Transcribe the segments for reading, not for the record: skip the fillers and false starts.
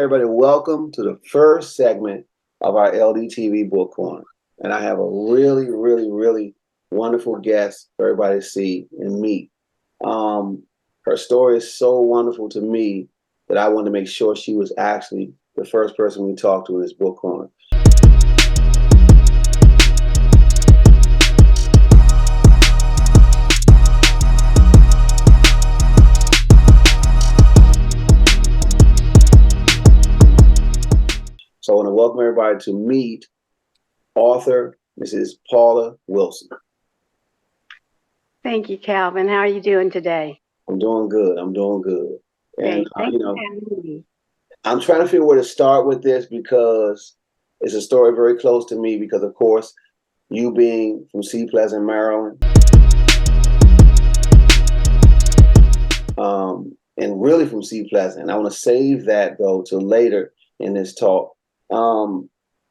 everybody. Welcome to the first segment of our LDTV Book Corner. And I have a really, really, really wonderful guest for everybody to see and meet. Her story is so wonderful to me that I wanted to make sure she was actually the first person we talked to in this book corner. So I want to welcome everybody to meet author Mrs. Paula Wilson. Thank you, Calvin. How are you doing today? I'm doing good. I'm doing good. And Thank you for having me. I'm trying to figure where to start with this because it's a story very close to me because, of course, you being from Sea Pleasant, Maryland, and really from Sea Pleasant. I want to save that, though, till later in this talk.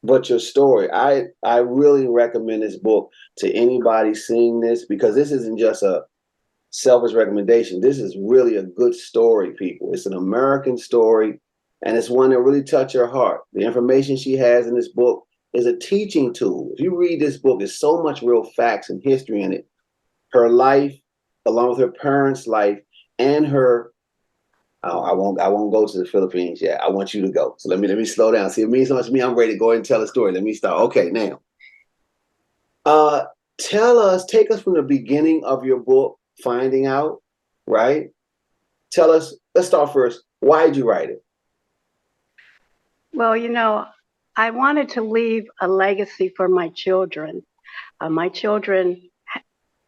But your story, I really recommend this book to anybody seeing this because this isn't just a selfish recommendation. This is really a good story, people. It's an American story, and it's one that really touched your heart. The information she has in this book is a teaching tool. If you read this book, there's so much real facts and history in it. Her life, along with her parents' life, and her I won't go to the Philippines yet. I want you to go. So let me slow down. See, it means so much to me. I'm ready to go ahead and tell a story. Let me start. Okay, now. Take us from the beginning of your book, Finding Out, right? Tell us, let's start first. Why did you write it? Well, I wanted to leave a legacy for my children. My children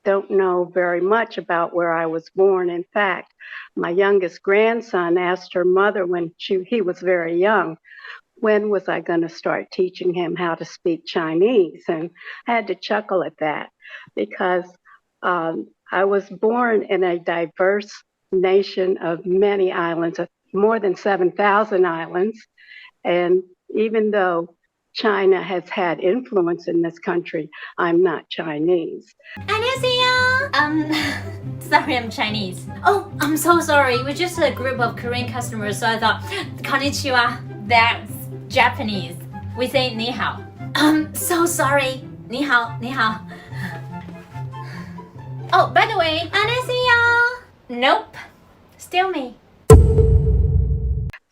don't know very much about where I was born. In fact, my youngest grandson asked her mother when he was very young, when was I going to start teaching him how to speak Chinese? And I had to chuckle at that because I was born in a diverse nation of many islands, more than 7,000 islands. And even though China has had influence in this country, I'm not Chinese. 안녕하세요. Sorry, I'm Chinese. Oh, I'm so sorry. We're just a group of Korean customers, so I thought, konnichiwa, that's Japanese. We say ni hao. So sorry. Ni hao, ni hao. Oh, by the way, 안녕하세요. Nope, still me.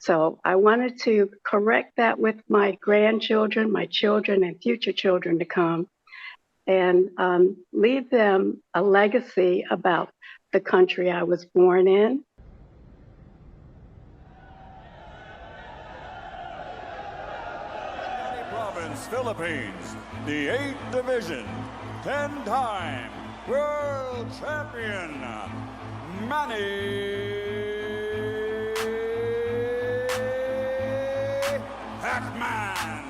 So I wanted to correct that with my grandchildren, my children, and future children to come, and leave them a legacy about the country I was born in. Province, Philippines, the 8th Division, 10-time world champion, Manny Pacman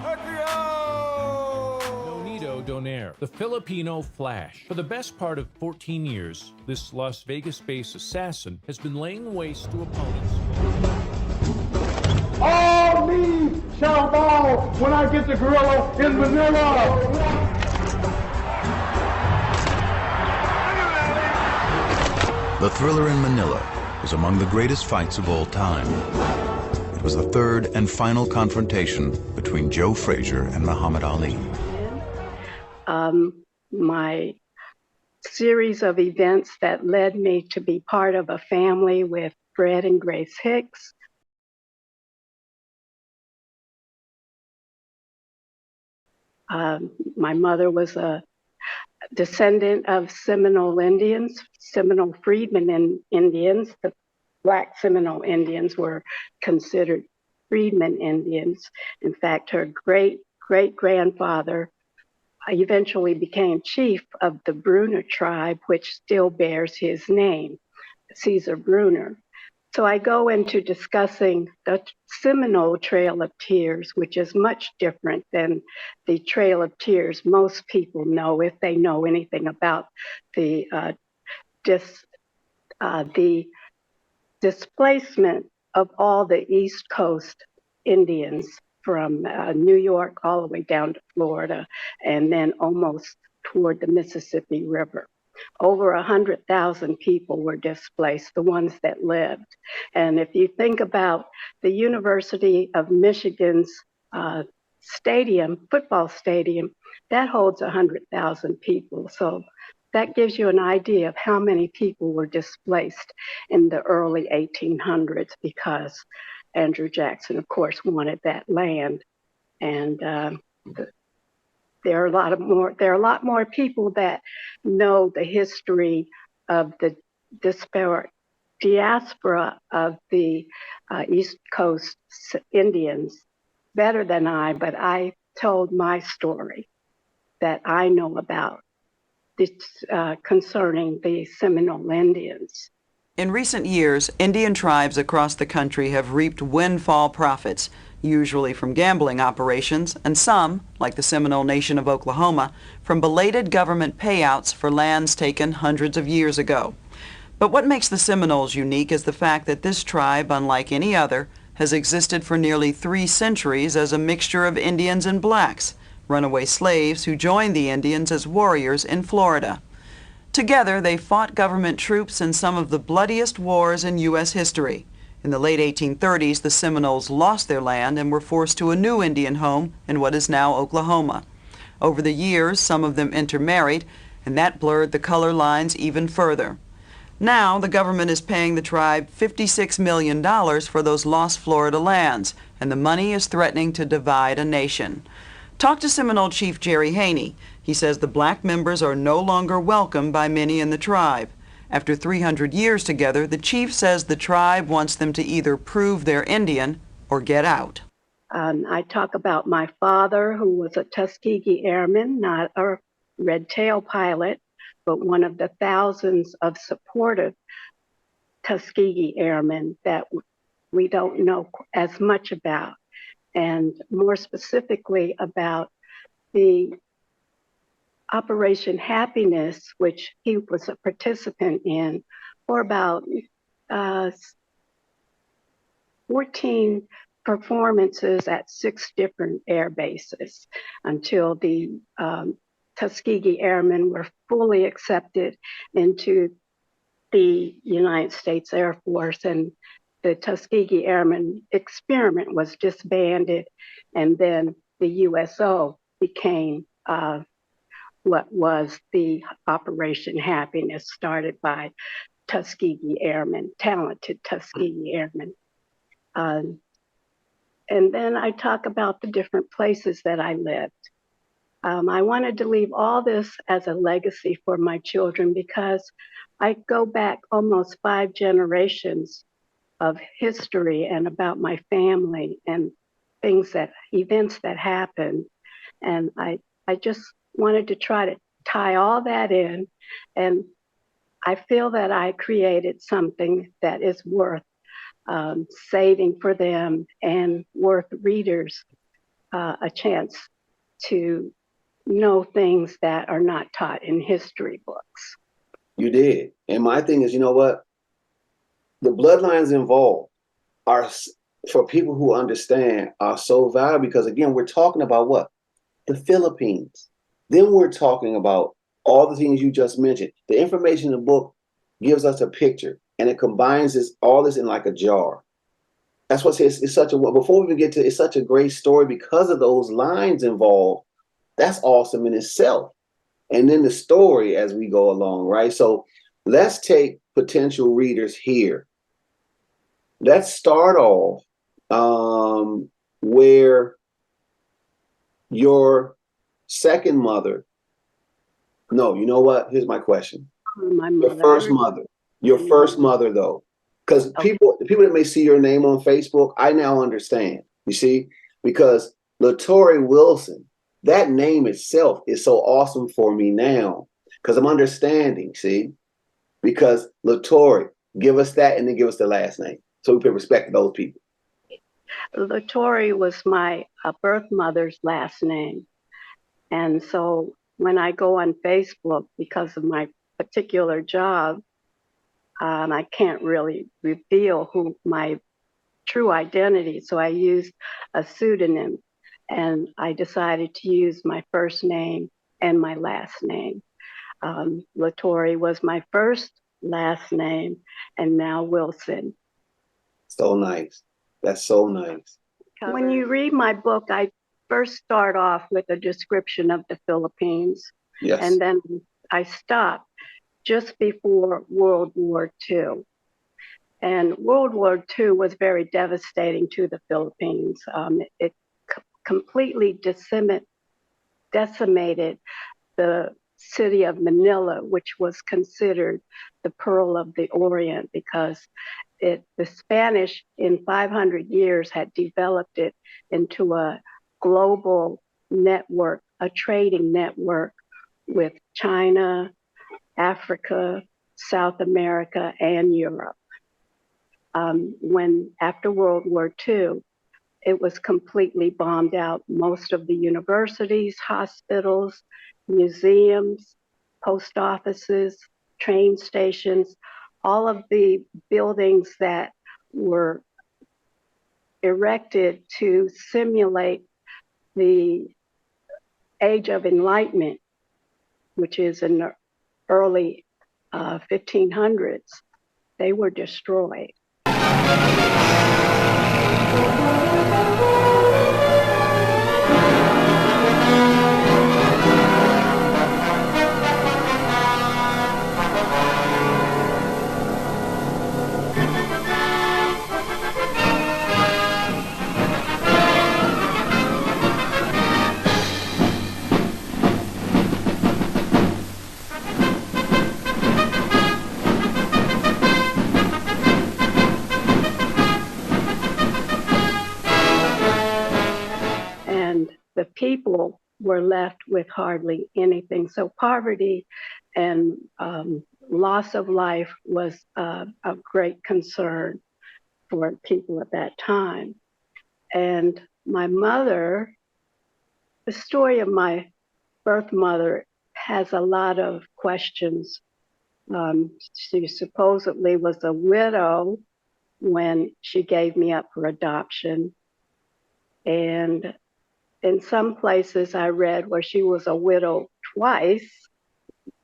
Pacquiao. Nonito Donaire, the Filipino Flash. For the best part of 14 years, this Las Vegas-based assassin has been laying waste to opponents. All knees shall bow when I get the gorilla in Manila. The thriller in Manila was among the greatest fights of all time. It was the third and final confrontation between Joe Frazier and Muhammad Ali. My series of events that led me to be part of a family with Fred and Grace Hicks. My mother was a descendant of Seminole Indians, Seminole freedmen Indians. The Black Seminole Indians were considered freedmen Indians. In fact, her great-great-grandfather eventually became chief of the Bruner tribe, which still bears his name, Caesar Bruner. So I go into discussing the Seminole Trail of Tears, which is much different than the Trail of Tears most people know if they know anything about the displacement of all the East Coast Indians from New York all the way down to Florida, and then almost toward the Mississippi River. over 100,000 people were displaced, the ones that lived. And if you think about the University of Michigan's football stadium, that holds 100,000 people. So that gives you an idea of how many people were displaced in the early 1800s because Andrew Jackson, of course, wanted that land. And there are a lot more people that know the history of the diaspora of the East Coast Indians better than I, but I told my story that I know about concerning the Seminole Indians. In recent years, Indian tribes across the country have reaped windfall profits, usually from gambling operations, and some, like the Seminole Nation of Oklahoma, from belated government payouts for lands taken hundreds of years ago. But what makes the Seminoles unique is the fact that this tribe, unlike any other, has existed for nearly 3 centuries as a mixture of Indians and blacks, runaway slaves who joined the Indians as warriors in Florida. Together, they fought government troops in some of the bloodiest wars in U.S. history. In the late 1830s, the Seminoles lost their land and were forced to a new Indian home in what is now Oklahoma. Over the years, some of them intermarried, and that blurred the color lines even further. Now, the government is paying the tribe $56 million for those lost Florida lands, and the money is threatening to divide a nation. Talk to Seminole Chief Jerry Haney. He says the black members are no longer welcome by many in the tribe. After 300 years together, the chief says the tribe wants them to either prove they're Indian or get out. I talk about my father, who was a Tuskegee Airman, not a red tail pilot, but one of the thousands of supportive Tuskegee Airmen that we don't know as much about, and more specifically about the Operation Happiness, which he was a participant in for about 14 performances at 6 different air bases until the Tuskegee Airmen were fully accepted into the United States Air Force, and the Tuskegee Airmen experiment was disbanded, and then the USO became what was the Operation Happiness, started by Tuskegee Airmen, talented Tuskegee Airmen. And then I talk about the different places that I lived. I wanted to leave all this as a legacy for my children because I go back almost 5 generations of history and about my family and events that happened. And I just wanted to try to tie all that in. And I feel that I created something that is worth saving for them and worth readers a chance to know things that are not taught in history books. You did. And my thing is, you know what? The bloodlines involved are, for people who understand, are so valuable because, again, we're talking about what? The Philippines. Then we're talking about all the things you just mentioned. The information in the book gives us a picture, and it combines all this in like a jar. That's what it's such a, before we even get to, it's such a great story because of those lines involved. That's awesome in itself. And then the story as we go along, right? So let's take potential readers here. Let's start off where your second mother, no, you know what? Here's my question. My mother. Your first mother though, because Okay. the people that may see your name on Facebook, I now understand, you see, because LaTorre Wilson, that name itself is so awesome for me now because I'm understanding, see, because LaTorre, give us that and then give us the last name so we can respect those people. LaTorre was my birth mother's last name. And so when I go on Facebook, because of my particular job, I can't really reveal who my true identity. So I used a pseudonym, and I decided to use my first name and my last name. Latore was my first last name, and now Wilson. So nice. That's so nice. When you read my book, I first start off with a description of the Philippines. Yes. And then I stop just before World War II. And World War II was very devastating to the Philippines. It completely decimated the city of Manila, which was considered the Pearl of the Orient, because the Spanish in 500 years had developed it into a global network, a trading network with China, Africa, South America, and Europe. When after World War II, it was completely bombed out. Most of the universities, hospitals, museums, post offices, train stations, all of the buildings that were erected to simulate the Age of Enlightenment, which is in the early 1500s, they were destroyed. The people were left with hardly anything. So poverty and loss of life was a great concern for people at that time. And my mother, the story of my birth mother has a lot of questions. She supposedly was a widow when she gave me up for adoption. And in some places I read where she was a widow twice.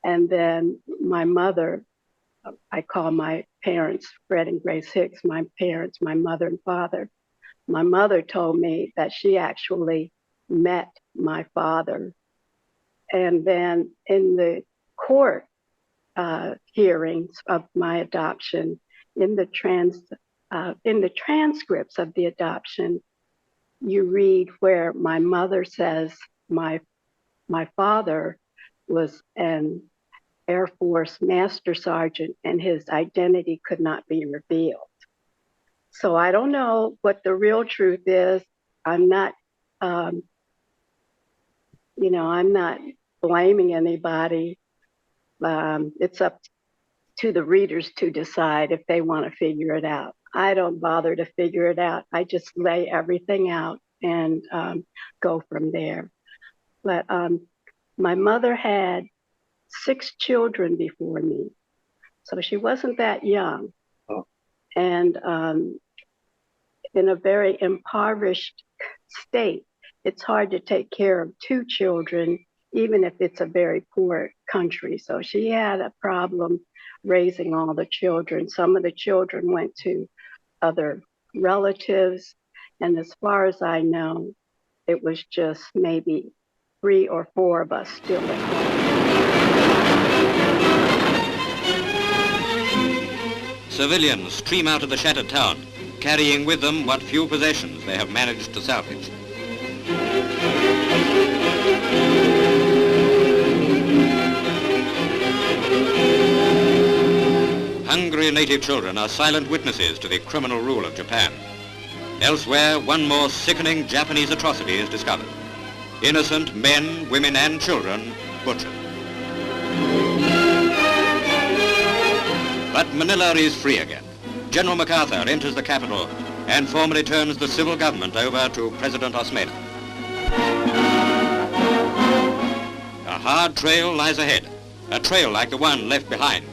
And then my mother, I call my parents, Fred and Grace Hicks, my parents, my mother and father. My mother told me that she actually met my father. And then in the court hearings of my adoption, in the transcripts of the adoption, you read where my mother says my father was an Air Force Master Sergeant and his identity could not be revealed. So I don't know what the real truth is. I'm not, I'm not blaming anybody. It's up to the readers to decide if they want to figure it out. I don't bother to figure it out. I just lay everything out and go from there. But my mother had 6 children before me, so she wasn't that young. Oh. And in a very impoverished state, it's hard to take care of 2 children, even if it's a very poor country. So she had a problem raising all the children. Some of the children went to other relatives. And as far as I know, it was just maybe 3 or 4 of us still at home. Civilians stream out of the shattered town, carrying with them what few possessions they have managed to salvage. Hungry native children are silent witnesses to the criminal rule of Japan. Elsewhere, one more sickening Japanese atrocity is discovered. Innocent men, women, and children butchered. But Manila is free again. General MacArthur enters the capital and formally turns the civil government over to President Osmeña. A hard trail lies ahead, a trail like the one left behind.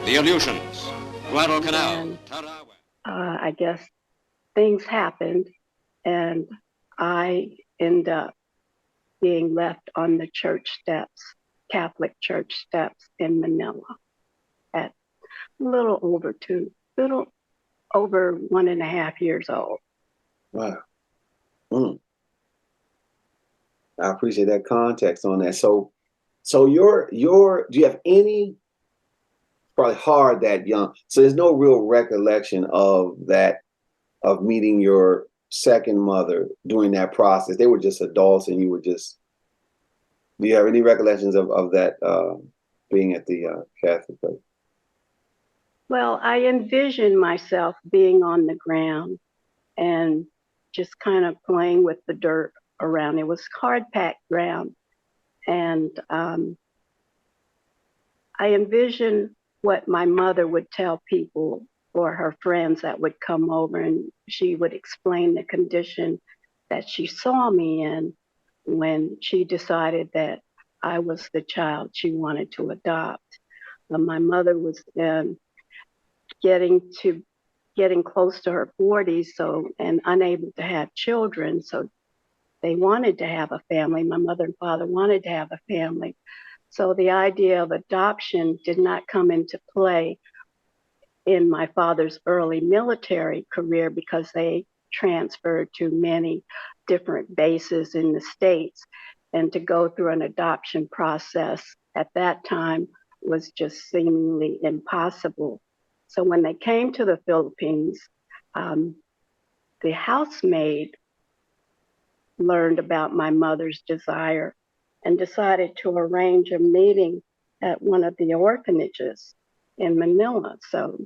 The Aleutians, Guadalcanal, Tarawa. I guess things happened and I end up being left on the church steps Catholic church steps in Manila at a little over 1.5 years old. Wow. Mm. I appreciate that context on that. So do you have any, probably hard that young, so there's no real recollection of that, of meeting your second mother during that process? They were just adults and you were just, do you have any recollections of that being at the Catholic place? Well, I envisioned myself being on the ground and just kind of playing with the dirt around. It was hard-packed ground. And I envisioned what my mother would tell people or her friends that would come over, and she would explain the condition that she saw me in when she decided that I was the child she wanted to adopt. My mother was getting close to her 40s, and unable to have children, so they wanted to have a family. My mother and father wanted to have a family. So the idea of adoption did not come into play in my father's early military career because they transferred to many different bases in the States. And to go through an adoption process at that time was just seemingly impossible. So when they came to the Philippines, the housemaid learned about my mother's desire and decided to arrange a meeting at one of the orphanages in Manila. So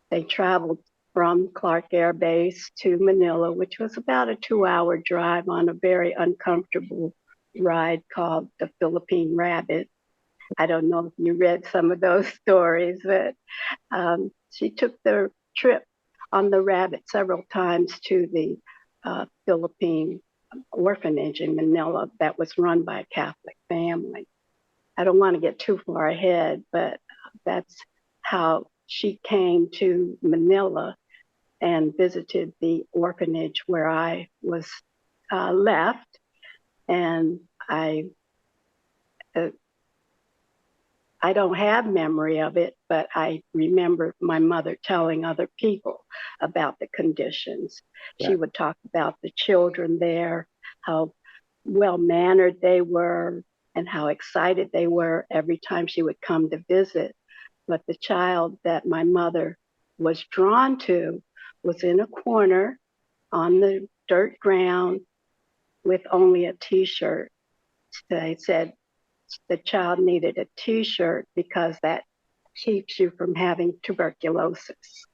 they traveled from Clark Air Base to Manila, which was about a 2-hour drive on a very uncomfortable ride called the Philippine Rabbit. I don't know if you read some of those stories, but she took the trip on the Rabbit several times to the Philippine orphanage in Manila that was run by a Catholic family. I don't want to get too far ahead, but that's how she came to Manila and visited the orphanage where I was left. And I don't have memory of it, but I remember my mother telling other people about the conditions. Yeah. She would talk about the children there, how well-mannered they were, and how excited they were every time she would come to visit. But the child that my mother was drawn to was in a corner on the dirt ground with only a T-shirt. They said the child needed a T-shirt because that keeps you from having tuberculosis.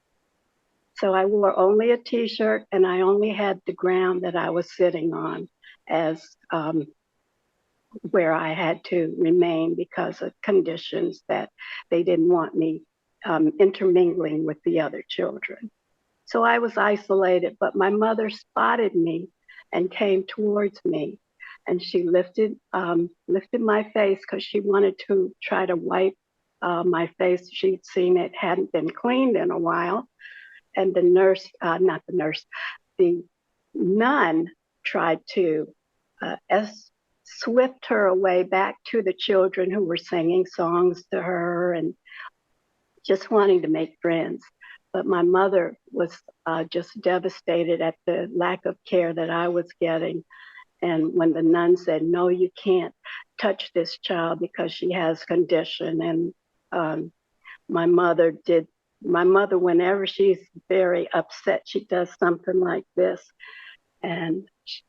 So I wore only a T-shirt, and I only had the ground that I was sitting on as where I had to remain because of conditions that they didn't want me intermingling with the other children. So I was isolated, but my mother spotted me and came towards me. And she lifted my face because she wanted to try to wipe my face. She'd seen it hadn't been cleaned in a while. And the nun tried to swift her away back to the children who were singing songs to her and just wanting to make friends. But my mother was just devastated at the lack of care that I was getting. And when the nun said, no, you can't touch this child because she has condition. And my mother, whenever she's very upset, she does something like this. And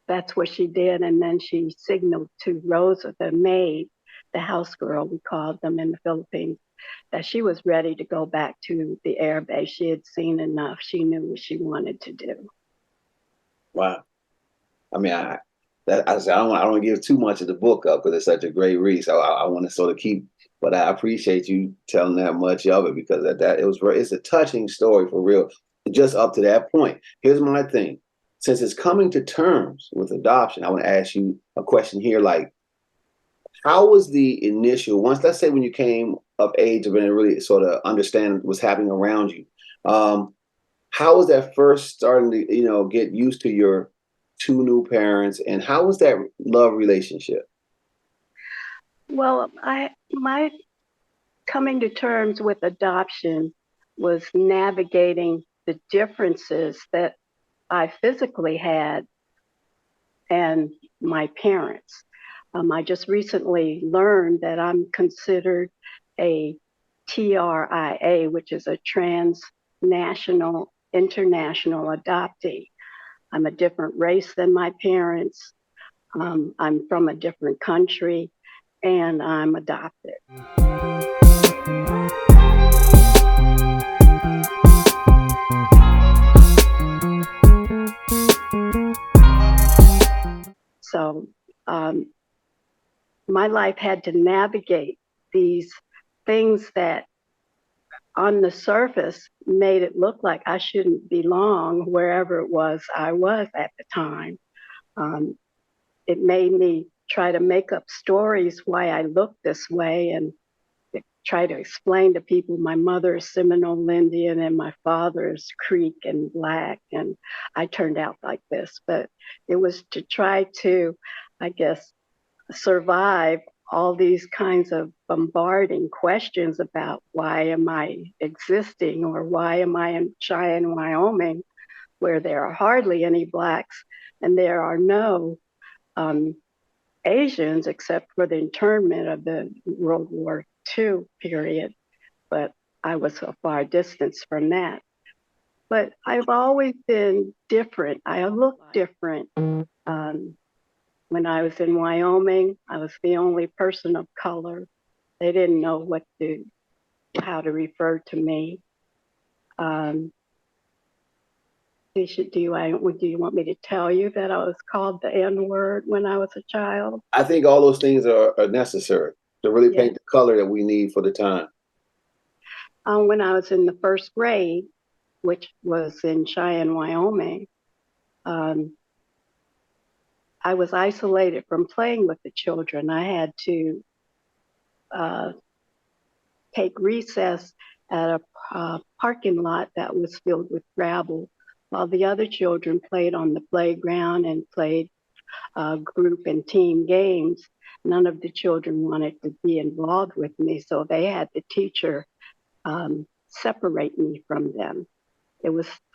that's what she did. And then she signaled to Rosa, the maid, the house girl, we called them in the Philippines, that she was ready to go back to the air base. She had seen enough. She knew what she wanted to do. Wow. I mean, I don't want to give too much of the book up because it's such a great read. So I want to sort of keep, but I appreciate you telling that much of it because it's a touching story for real. Just up to that point. Here's my thing. Since it's coming to terms with adoption, I want to ask you a question here. Like, how was the initial, let's say when you came of age and really sort of understand what's happening around you, how was that first starting to, get used to your two new parents, and how was that love relationship? Well, my coming to terms with adoption was navigating the differences that I physically had and my parents. I just recently learned that I'm considered a TRIA, which is a transnational international adoptee. I'm a different race than my parents. I'm from a different country, and I'm adopted. So my life had to navigate these things that on the surface made it look like I shouldn't belong wherever it was I was at the time. It made me try to make up stories why I looked this way and try to explain to people my mother is Seminole Indian and my father is Creek and Black, and I turned out like this. But it was to try to, I guess, survive all these kinds of bombarding questions about why am I existing, or why am I in Cheyenne, Wyoming, where there are hardly any Blacks and there are no Asians except for the internment of the World War II period. But I was a far distance from that. But I've always been different. I look different. When I was in Wyoming, I was the only person of color. They didn't know how to refer to me. Do you want me to tell you that I was called the N-word when I was a child? I think all those things are necessary to really paint the color that we need for the time. When I was in the first grade, which was in Cheyenne, Wyoming, I was isolated from playing with the children. I had to take recess at a parking lot that was filled with gravel, while the other children played on the playground and played group and team games. None of the children wanted to be involved with me, so they had the teacher separate me from them.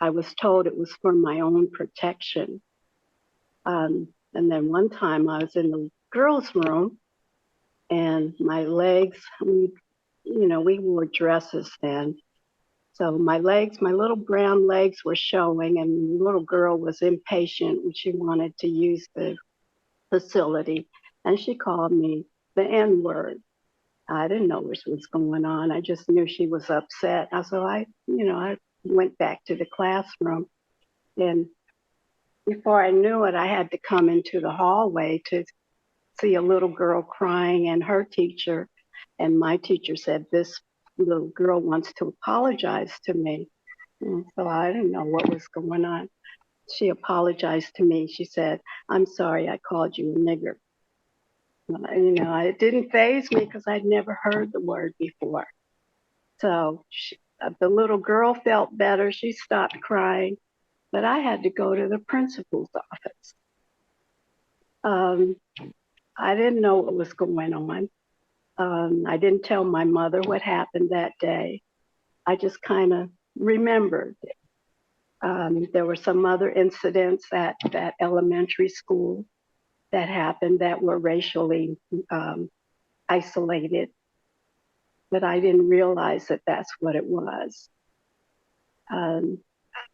I was told it was for my own protection. And then one time I was in the girls' room and my legs, we wore dresses then. So my little brown legs were showing, and the little girl was impatient and she wanted to use the facility. And she called me the N-word. I didn't know what was going on. I just knew she was upset. So I went back to the classroom, and before I knew it, I had to come into the hallway to see a little girl crying and her teacher. And my teacher said, this little girl wants to apologize to me. And so I didn't know what was going on. She apologized to me. She said, I'm sorry I called you a nigger. It didn't faze me because I'd never heard the word before. So the little girl felt better. She stopped crying. But I had to go to the principal's office. I didn't know what was going on. I didn't tell my mother what happened that day. I just kind of remembered. There were some other incidents at that elementary school that happened that were racially isolated, but I didn't realize that that's what it was.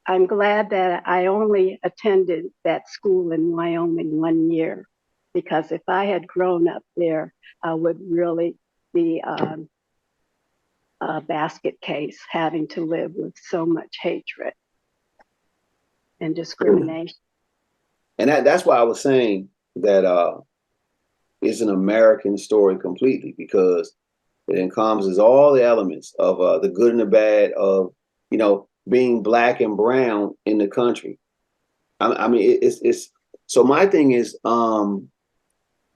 I'm glad that I only attended that school in Wyoming 1 year, because if I had grown up there, I would really be a basket case, having to live with so much hatred and discrimination. And that's why I was saying that it's an American story completely, because it encompasses all the elements of the good and the bad of, being Black and brown in the country. I mean, it's so my thing is,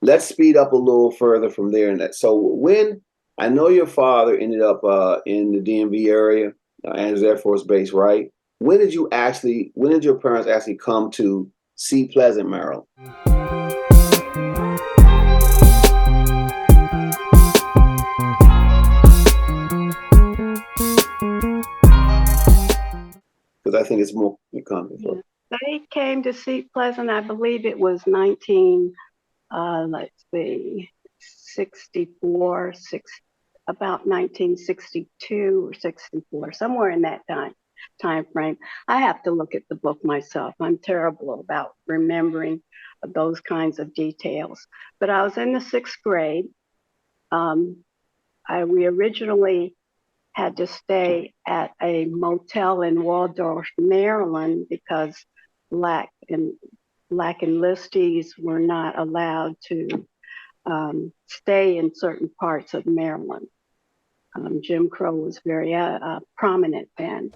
let's speed up a little further from there. And so when I know your father ended up in the DMV area, Andrews Air Force Base, right? When did your parents actually come to see Pleasant, Maryland? because I think it's more common. Yeah. They came to Seat Pleasant, I believe it was 64, about 1962 or 64, somewhere in that time frame. I have to look at the book myself. I'm terrible about remembering those kinds of details. But I was in the 6th grade. We originally had to stay at a motel in Waldorf, Maryland, because black enlistees were not allowed to stay in certain parts of Maryland. Jim Crow was very prominent then.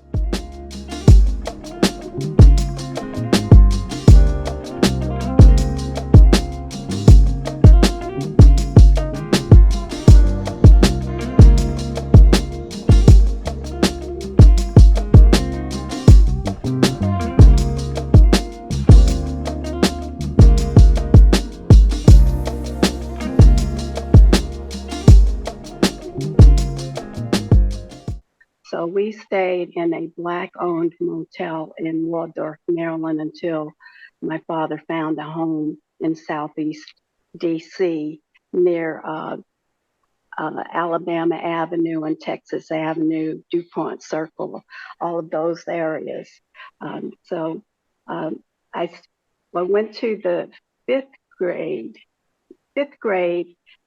So we stayed in a Black-owned motel in Waldorf, Maryland, until my father found a home in Southeast DC near Alabama Avenue and Texas Avenue, DuPont Circle, all of those areas. I went to the fifth grade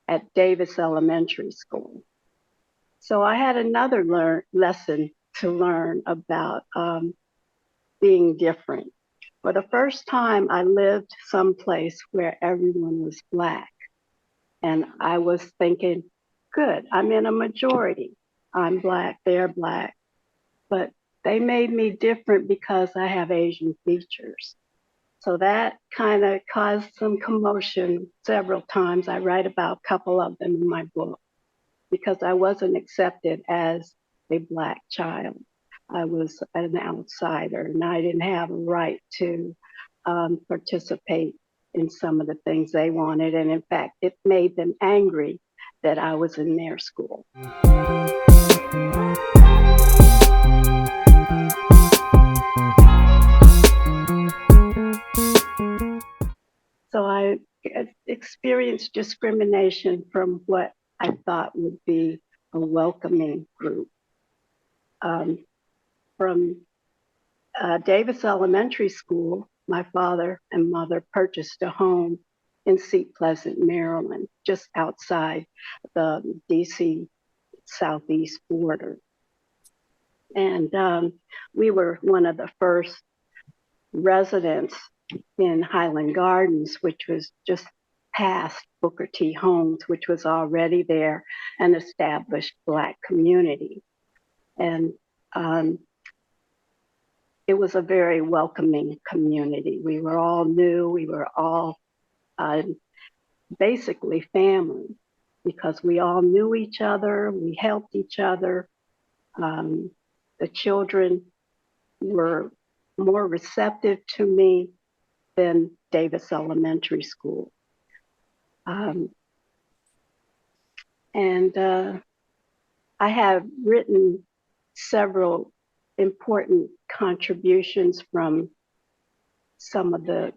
at Davis Elementary School. So I had another lesson to learn about being different. For the first time, I lived someplace where everyone was Black. And I was thinking, good, I'm in a majority. I'm Black, they're Black. But they made me different because I have Asian features. So that kind of caused some commotion several times. I write about a couple of them in my book, because I wasn't accepted as a Black child. I was an outsider, and I didn't have a right to participate in some of the things they wanted. And in fact, it made them angry that I was in their school. So I experienced discrimination from what I thought would be a welcoming group. From Davis Elementary School, my father and mother purchased a home in Seat Pleasant, Maryland, just outside the DC Southeast border. And we were one of the first residents in Highland Gardens, which was just past Booker T. Holmes, which was already there, an established Black community. And it was a very welcoming community. We were all new. We were all basically family, because we all knew each other. We helped each other. The children were more receptive to me than Davis Elementary School. I have written several important contributions from some of the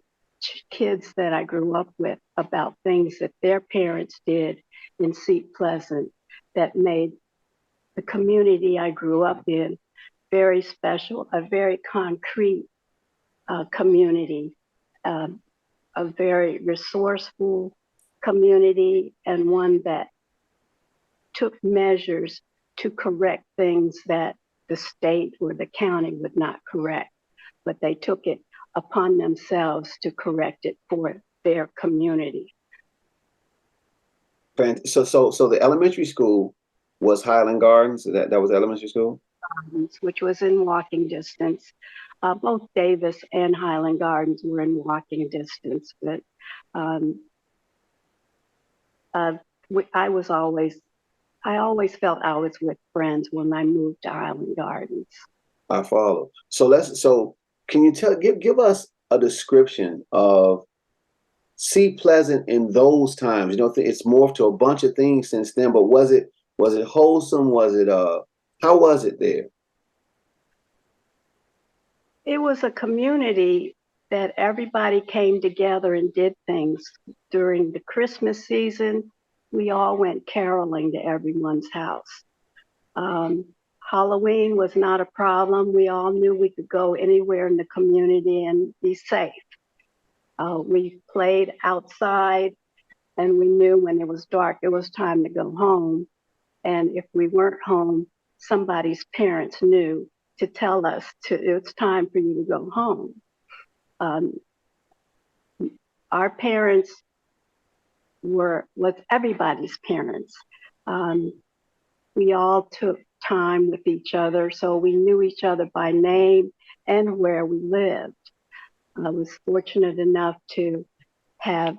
kids that I grew up with about things that their parents did in Seat Pleasant that made the community I grew up in very special, a very concrete community, a very resourceful community, and one that took measures to correct things that the state or the county would not correct, but they took it upon themselves to correct it for their community. So the elementary school was Highland Gardens. That was elementary school, which was in walking distance. Both Davis and Highland Gardens were in walking distance, but I always felt I was with friends when I moved to Highland Gardens. I follow. So can you give us a description of Seat Pleasant in those times? You know, it's morphed to a bunch of things since then, but was it wholesome? Was it how was it there? It was a community that everybody came together and did things. During the Christmas season, we all went caroling to everyone's house. Halloween was not a problem. We all knew we could go anywhere in the community and be safe. We played outside, and we knew when it was dark, it was time to go home. And if we weren't home, somebody's parents knew to tell us it's time for you to go home. Our parents was everybody's parents. We all took time with each other, so we knew each other by name and where we lived. I was fortunate enough to have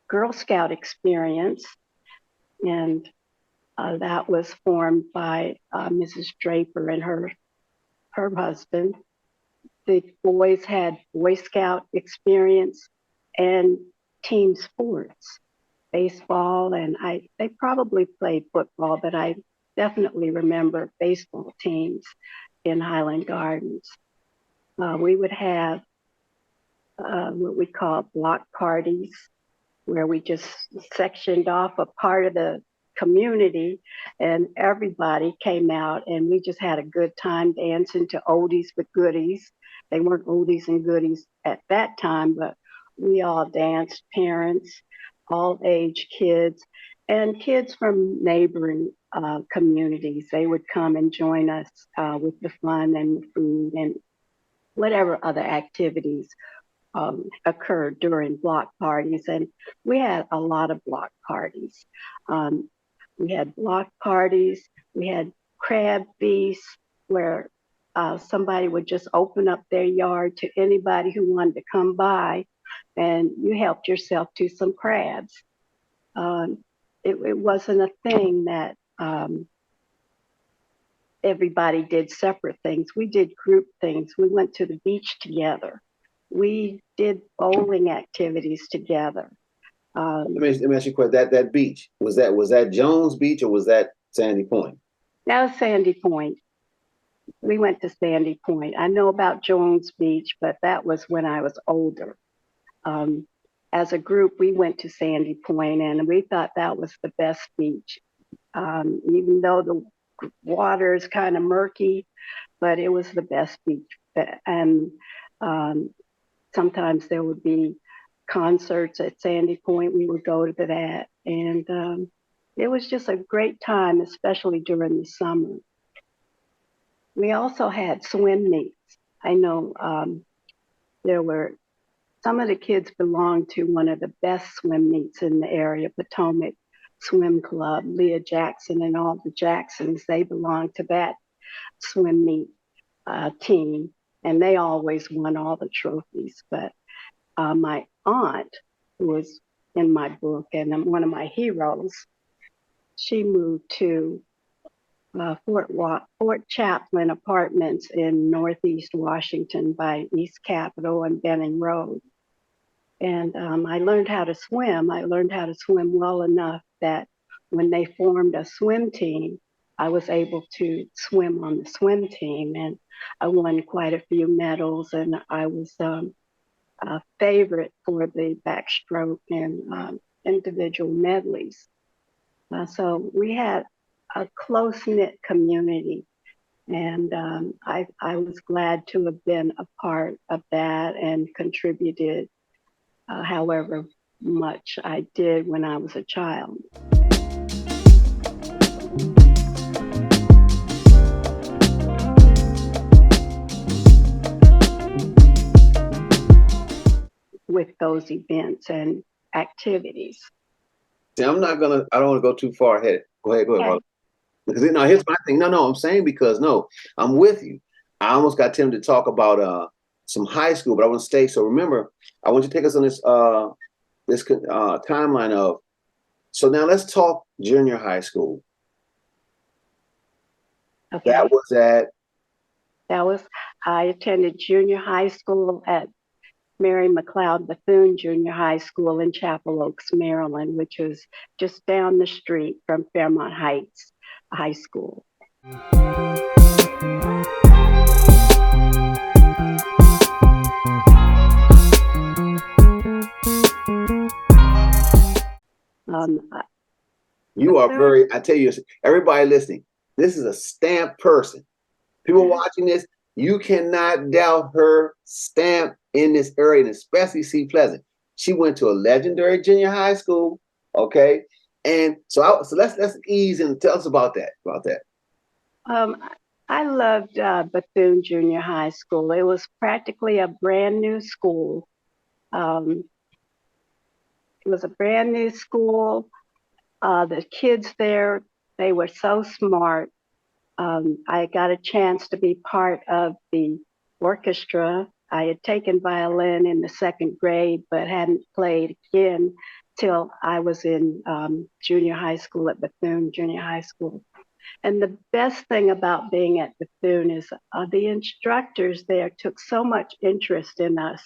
Girl Scout experience, and that was formed by Mrs. Draper and her husband. The boys had Boy Scout experience and team sports, baseball, and they probably played football, but I definitely remember baseball teams in Highland Gardens. We would have what we call block parties, where we just sectioned off a part of the community and everybody came out and we just had a good time dancing to oldies but goodies. They weren't oldies and goodies at that time, but we all danced, parents, all age kids, and kids from neighboring communities. They would come and join us with the fun and the food and whatever other activities occurred during block parties. And we had a lot of block parties. We had block parties, we had crab feasts where somebody would just open up their yard to anybody who wanted to come by, and you helped yourself to some crabs. It wasn't a thing that everybody did separate things. We did group things. We went to the beach together. We did bowling activities together. Let me ask you a question. That beach, was that Jones Beach or was that Sandy Point? That was Sandy Point. We went to Sandy Point. I know about Jones Beach, but that was when I was older. As a group, we went to Sandy Point and we thought that was the best beach. Even though the water is kind of murky, but it was the best beach. And sometimes there would be concerts at Sandy Point. We would go to that. And it was just a great time, especially during the summer. We also had swim meets. I know some of the kids belonged to one of the best swim meets in the area, Potomac Swim Club. Leah Jackson and all the Jacksons, they belonged to that swim meet team, and they always won all the trophies. But my aunt, who was in my book and one of my heroes, she moved to Fort Chaplain Apartments in Northeast Washington by East Capitol and Benning Road. And I learned how to swim. I learned how to swim well enough that when they formed a swim team, I was able to swim on the swim team. And I won quite a few medals, and I was a favorite for the backstroke and individual medleys. So we had a close-knit community, and I was glad to have been a part of that and contributed however much I did when I was a child. With those events and activities. See, I don't want to go too far ahead. Go ahead. Okay. Because here's my thing. No, I'm saying because I'm with you. I almost got Tim to talk about some high school, but I want to stay. So remember, I want you to take us on this timeline of. So now let's talk junior high school. Okay. I attended junior high school at Mary McLeod Bethune Junior High School in Chapel Oaks, Maryland, which was just down the street from Fairmont Heights High School. You are very, I tell you, everybody listening, this is a stamp person. People watching this, you cannot doubt her stamp in this area, and especially C. Pleasant. She went to a legendary junior high school, okay? And so let's ease in. Tell us about that. I loved Bethune Junior High School. It was practically a brand new school. It was a brand new school. The kids there, they were so smart. I got a chance to be part of the orchestra. I had taken violin in the second grade, but hadn't played again till I was in junior high school at Bethune Junior High School. And the best thing about being at Bethune is the instructors there took so much interest in us.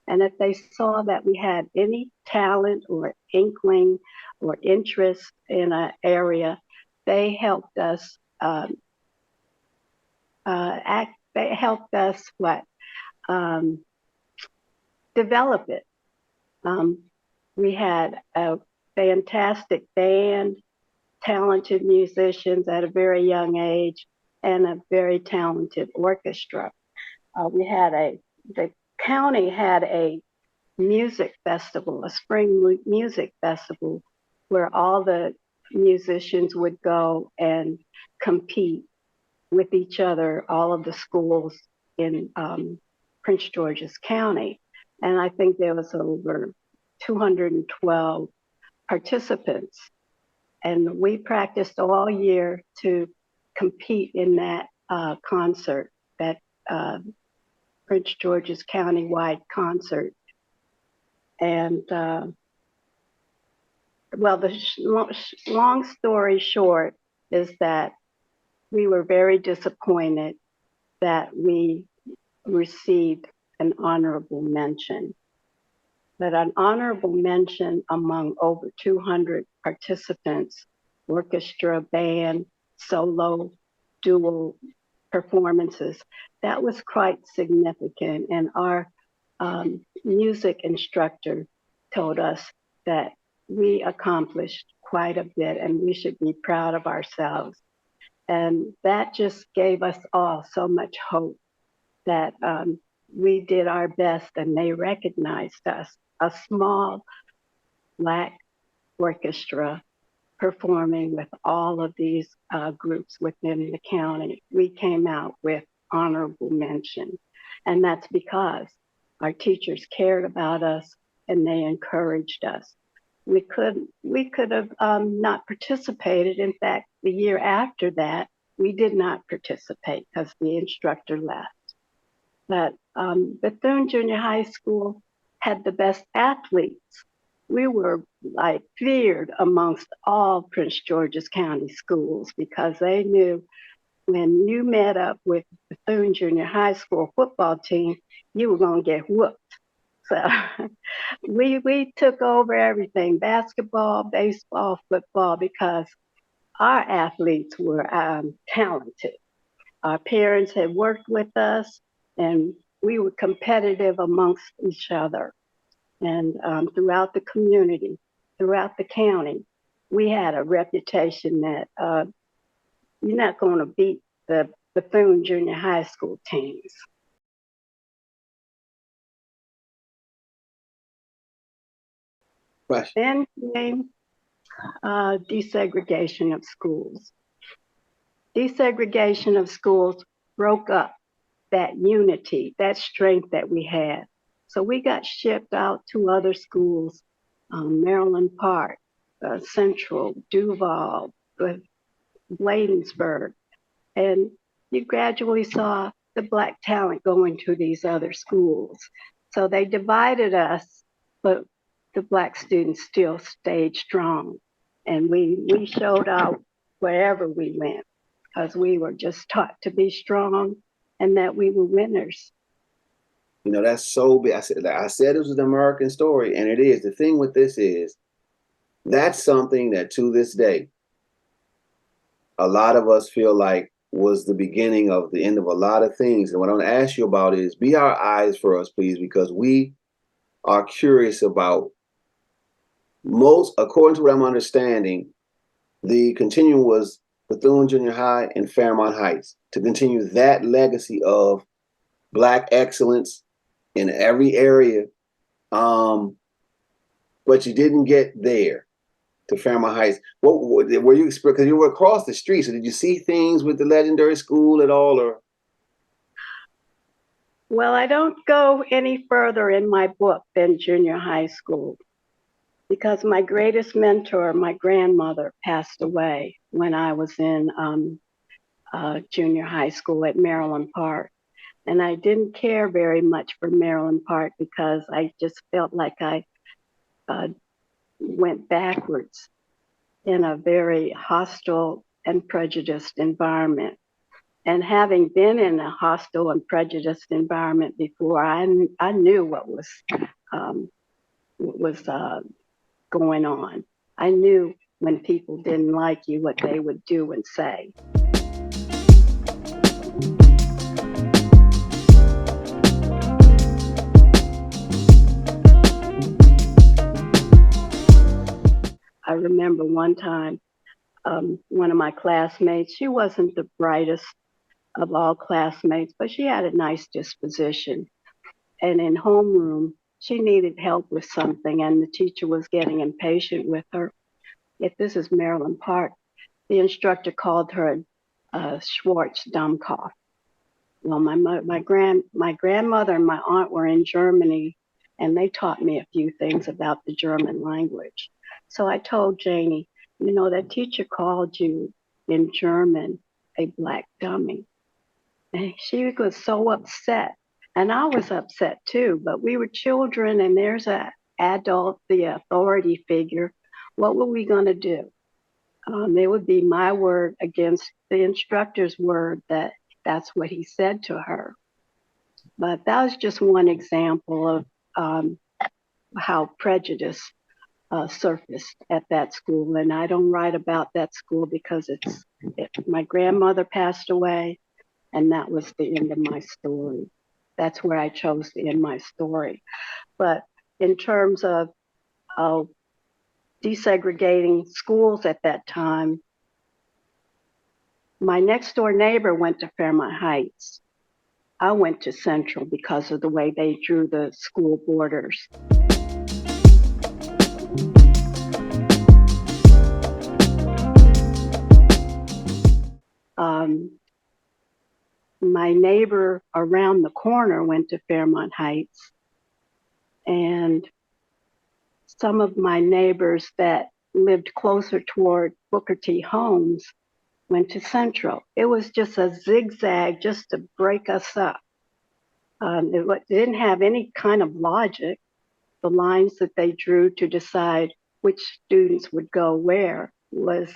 And if they saw that we had any talent or inkling or interest in an area, they helped us develop it. We had a fantastic band, talented musicians at a very young age, and a very talented orchestra. The county had a music festival, a spring music festival, where all the musicians would go and compete with each other, all of the schools in Prince George's County. And I think there was over 212 participants. And we practiced all year to compete in that concert, that Prince George's County-wide concert. And the long story short is that we were very disappointed that we received an honorable mention. But an honorable mention among over 200 participants, orchestra, band, solo, dual performances, that was quite significant. And our music instructor told us that we accomplished quite a bit and we should be proud of ourselves. And that just gave us all so much hope that we did our best and they recognized us. A small Black orchestra performing with all of these groups within the county. We came out with honorable mention. And that's because our teachers cared about us and they encouraged us. We could have not participated. In fact, the year after that, we did not participate because the instructor left. But Bethune Junior High School had the best athletes. We were like feared amongst all Prince George's County schools because they knew when you met up with Bethune Junior High School football team, you were going to get whooped. So we took over everything, basketball, baseball, football, because our athletes were talented. Our parents had worked with us and we were competitive amongst each other. And throughout the community, throughout the county, we had a reputation that you're not going to beat the Bethune Junior High School teams. Then came desegregation of schools. Desegregation of schools broke up that unity, that strength that we had. So we got shipped out to other schools, Maryland Park, Central, Duval, Bladensburg. And you gradually saw the Black talent going to these other schools. So they divided us, but the Black students still stayed strong. And we showed out wherever we went because we were just taught to be strong and that we were winners. You know, that's so big. I said it was an American story, and it is. The thing with this is that's something that to this day, a lot of us feel like was the beginning of the end of a lot of things. And what I want to ask you about is be our eyes for us, please, because we are curious about according to what I'm understanding, the continuum was Bethune Junior High and Fairmont Heights to continue that legacy of Black excellence in every area. But you didn't get there to Fairmont Heights. What were you, because you were across the street, so did you see things with the legendary school at all, or? Well, I don't go any further in my book than junior high school, because my greatest mentor, my grandmother, passed away when I was in junior high school at Maryland Park. And I didn't care very much for Maryland Park because I just felt like I went backwards in a very hostile and prejudiced environment. And having been in a hostile and prejudiced environment before, I knew what was going on. I knew when people didn't like you, what they would do and say. I remember one time, one of my classmates, she wasn't the brightest of all classmates, but she had a nice disposition. And in homeroom, she needed help with something, and the teacher was getting impatient with her. If this is Maryland Park, the instructor called her a Schwartz Dummkopf. Well, my grandmother and my aunt were in Germany, and they taught me a few things about the German language. So I told Janie, you know, that teacher called you in German a black dummy. And she was so upset. And I was upset too, but we were children, and there's an adult, the authority figure. What were we going to do? It would be my word against the instructor's word that's what he said to her. But that was just one example of how prejudice surfaced at that school. And I don't write about that school because my grandmother passed away, and that was the end of my story. That's where I chose to end my story. But in terms of desegregating schools at that time, my next door neighbor went to Fairmont Heights. I went to Central because of the way they drew the school borders. My neighbor around the corner went to Fairmont Heights, and some of my neighbors that lived closer toward Booker T. Holmes went to Central. It was just a zigzag just to break us up. It didn't have any kind of logic. The lines that they drew to decide which students would go where was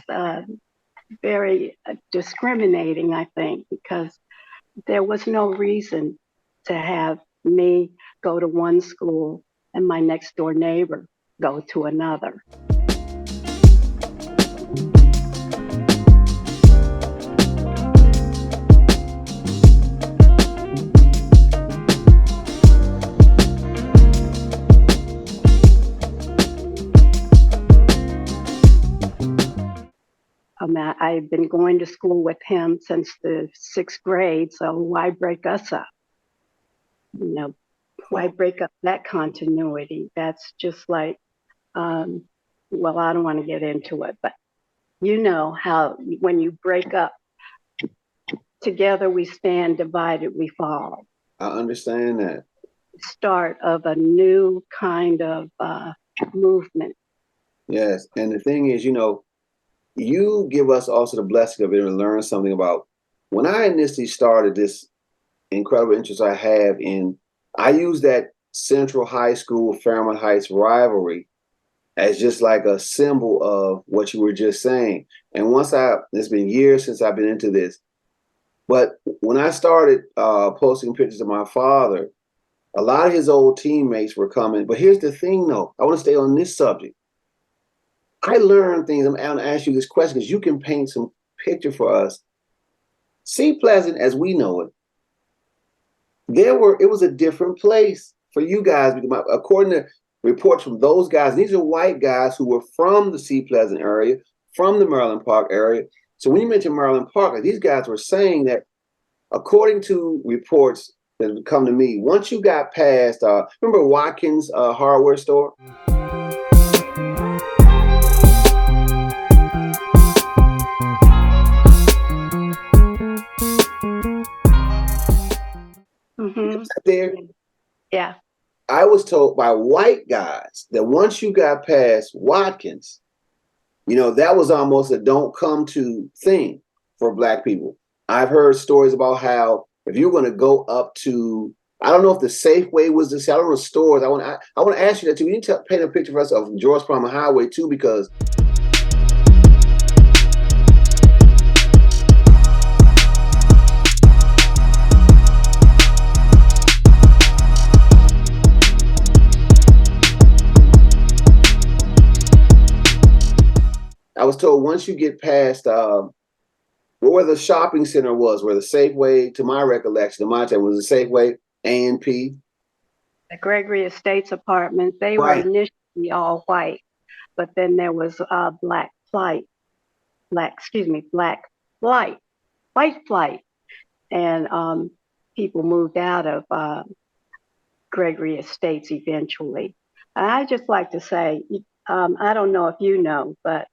very discriminating, I think, because there was no reason to have me go to one school and my next door neighbor go to another. I've been going to school with him since the 6th grade, so why break us up? You know, why break up that continuity? That's just like, well, I don't want to get into it, but you know how when you break up, together we stand, divided we fall. I understand that. Start of a new kind of movement. Yes, and the thing is, you know, you give us also the blessing of it and learn something about. When I initially started this incredible interest I have in, I use that Central High School, Fairmont Heights rivalry as just like a symbol of what you were just saying. And it's been years since I've been into this, but when I started posting pictures of my father, a lot of his old teammates were coming. But here's the thing though, I want to stay on this subject. I learned things. I'm going to ask you this question because you can paint some picture for us. Sea Pleasant, as we know it, it was a different place for you guys. According to reports from those guys. These are white guys who were from the Sea Pleasant area, from the Maryland Park area. So when you mention Maryland Park, these guys were saying that, according to reports that have come to me, once you got past, remember Watkins hardware store? Mm-hmm. There, yeah. I was told by white guys that once you got past Watkins, you know, that was almost a don't come to thing for Black people. I've heard stories about how if you're going to go up to, I don't know if the Safeway was the, I don't know, stores. I want to ask you that too. You need to paint a picture for us of George Palmer Highway too, because I was told once you get past where the shopping center was, where the Safeway, to my recollection, to my time, was the Safeway, A&P. The Gregory Estates apartments, they were Right. initially all white, but then there was white flight, and people moved out of Gregory Estates eventually. I just like to say, I don't know if you know, but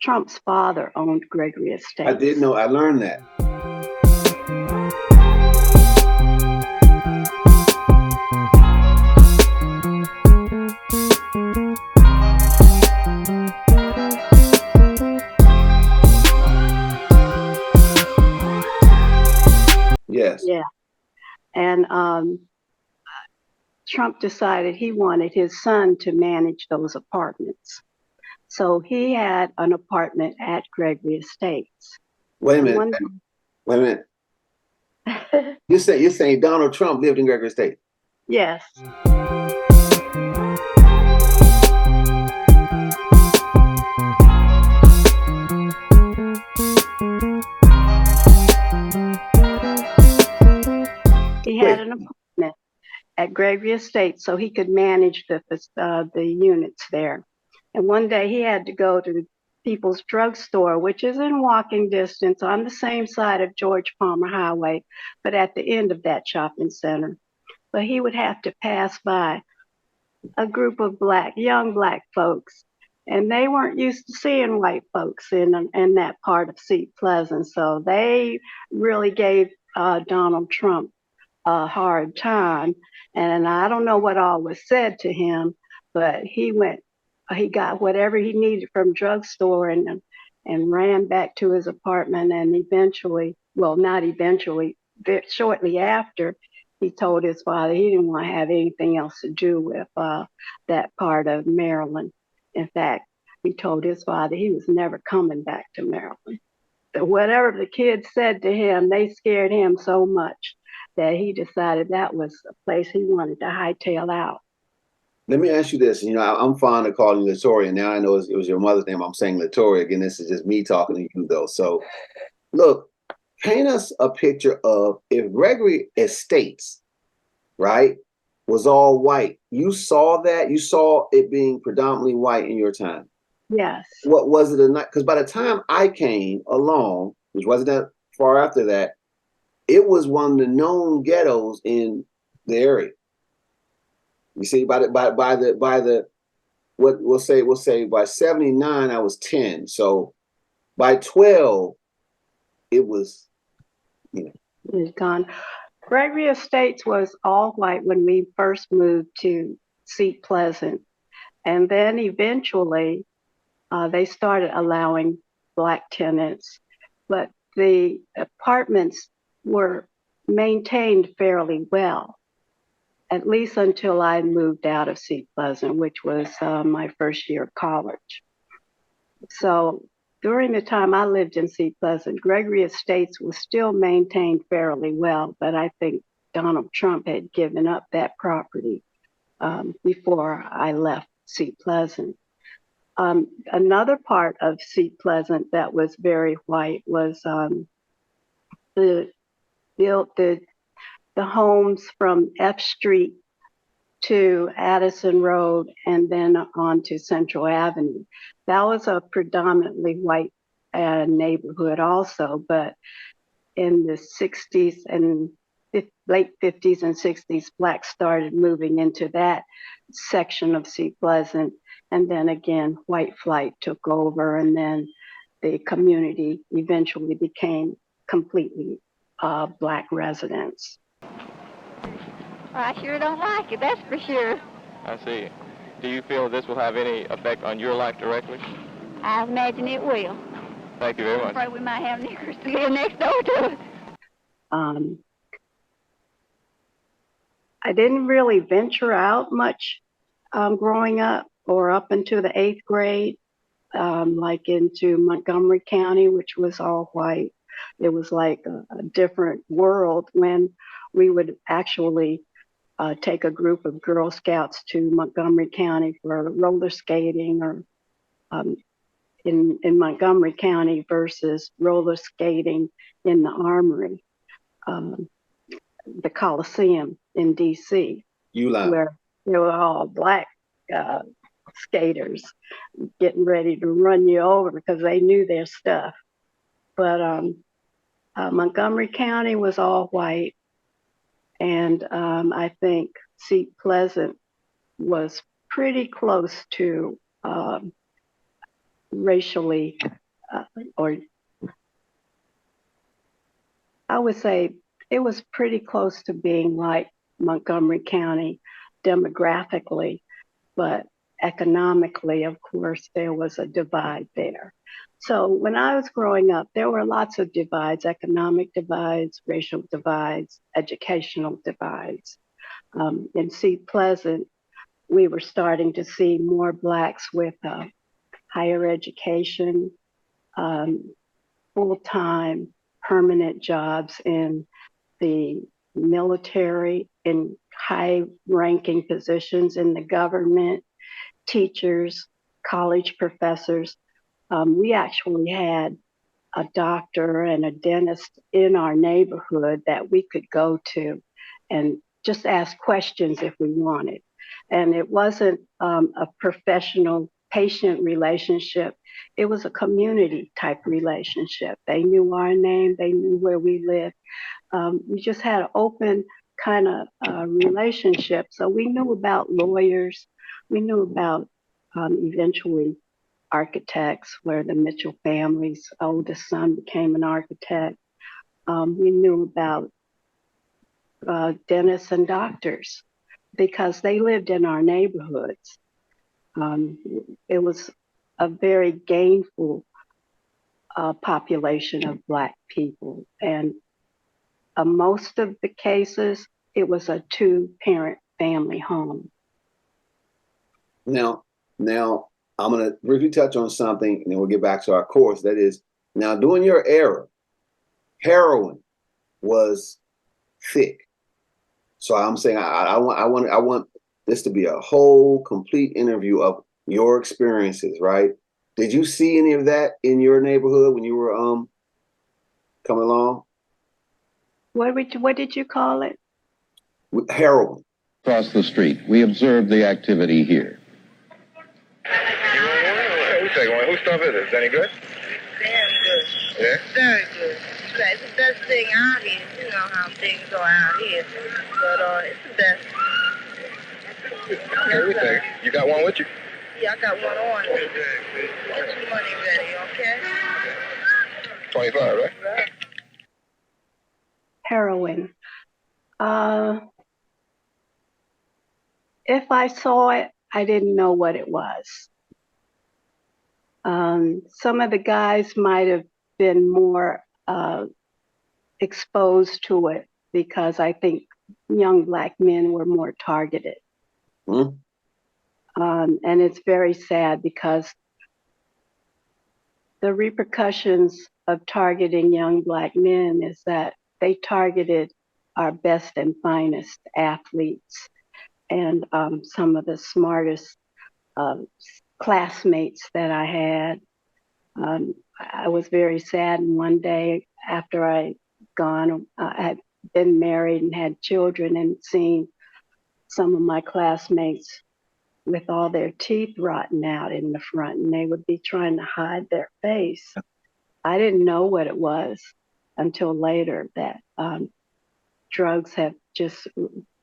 Trump's father owned Gregory Estates. I did know. I learned that. Yes. Yeah. And Trump decided he wanted his son to manage those apartments. So he had an apartment at Gregory Estates. Wait a minute. Wait a minute. You're saying Donald Trump lived in Gregory Estate? Yes. He had an apartment at Gregory Estate so he could manage the units there. And one day he had to go to the People's Drugstore, which is in walking distance on the same side of George Palmer Highway, but at the end of that shopping center. But he would have to pass by a group of young black folks, and they weren't used to seeing white folks in that part of Seat Pleasant. So they really gave Donald Trump a hard time. And I don't know what all was said to him, but he got whatever he needed from drugstore and ran back to his apartment, and shortly after, he told his father he didn't want to have anything else to do with that part of Maryland. In fact, he told his father he was never coming back to Maryland. So whatever the kids said to him, they scared him so much that he decided that was a place he wanted to hightail out. Let me ask you this. You know, I'm fond of calling you Latoria, and now I know it was your mother's name. I'm saying Latoria. Again, this is just me talking to you, though. So, look, paint us a picture of if Gregory Estates, right, was all white. You saw that? You saw it being predominantly white in your time? Yes. What was it? Because by the time I came along, which wasn't that far after that, it was one of the known ghettos in the area. You see, by the what we'll say by 79, I was 10. So by 12, it was, you know. It was gone. Gregory Estates was all white when we first moved to Seat Pleasant. And then eventually they started allowing black tenants, but the apartments were maintained fairly well, at least until I moved out of Seat Pleasant, which was my first year of college. So during the time I lived in Seat Pleasant, Gregory Estates was still maintained fairly well, but I think Donald Trump had given up that property before I left Seat Pleasant. Another part of Seat Pleasant that was very white was the homes from F Street to Addison Road and then on to Central Avenue. That was a predominantly white neighborhood also, but in the 60s and late 50s and 60s, blacks started moving into that section of Sea Pleasant. And then again, white flight took over, and then the community eventually became completely black residents. I sure don't like it, that's for sure. I see. Do you feel this will have any effect on your life directly? I imagine it will. Thank you very much. I'm afraid we might have niggers to live next door to us. I didn't really venture out much growing up or up into the 8th grade, like into Montgomery County, which was all white. It was like a different world when we would actually take a group of Girl Scouts to Montgomery County for roller skating, or in Montgomery County versus roller skating in the Armory, the Coliseum in DC, where they were all black skaters getting ready to run you over because they knew their stuff. But Montgomery County was all white, and I think Seat Pleasant was pretty close to racially, or I would say it was pretty close to being like Montgomery County demographically, but economically, of course, there was a divide there. So when I was growing up, there were lots of divides: economic divides, racial divides, educational divides. In Seat Pleasant, we were starting to see more blacks with higher education, full-time, permanent jobs in the military, in high-ranking positions in the government, teachers, college professors. We actually had a doctor and a dentist in our neighborhood that we could go to and just ask questions if we wanted. And it wasn't a professional patient relationship. It was a community type relationship. They knew our name, they knew where we lived. We just had an open kind of relationship. So we knew about lawyers, we knew about eventually architects, where the Mitchell family's oldest son became an architect. We knew about dentists and doctors because they lived in our neighborhoods. It was a very gainful population of black people, and most of the cases, it was a 2-parent family home. Now, I'm going to briefly touch on something, and then we'll get back to our course. That is, now during your era, heroin was thick. So I'm saying I want this to be a whole complete interview of your experiences, right? Did you see any of that in your neighborhood when you were coming along? What did you call it? Heroin. Across the street, we observed the activity here. Whose stuff is it? Is it any good? Damn good. Yeah? Very good. It's the best thing out here. You know how things are out here. But it's the best. Everything. You got one with you? Yeah, I got one on. Get your money ready, okay? 25, right? Right. Heroin. If I saw it, I didn't know what it was. Some of the guys might have been more exposed to it because I think young black men were more targeted. Mm-hmm. And it's very sad because the repercussions of targeting young black men is that they targeted our best and finest athletes and some of the smartest classmates that I had. I was very sad, and one day after I had been married and had children and seen some of my classmates with all their teeth rotten out in the front, and they would be trying to hide their face. I didn't know what it was until later that drugs have just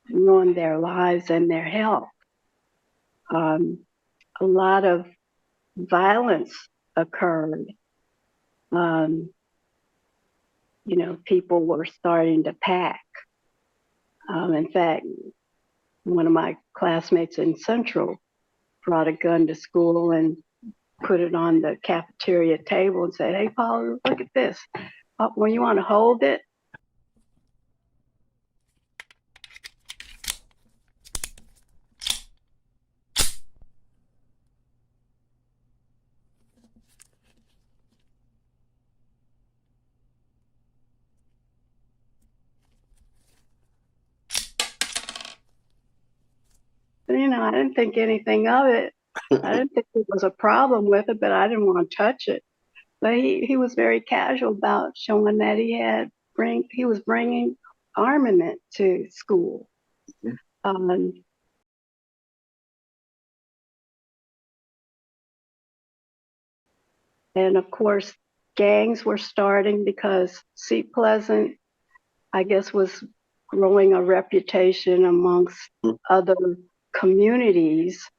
ruined their lives and their health. A lot of violence occurred. People were starting to pack. In fact, one of my classmates in Central brought a gun to school and put it on the cafeteria table and said, "Hey, Paula, look at this. Well, you want to hold it?" I didn't think anything of it. I didn't think there was a problem with it, but I didn't want to touch it. But he was very casual about showing that he was bringing armament to school. And of course, gangs were starting because Seat Pleasant, I guess, was growing a reputation amongst other communities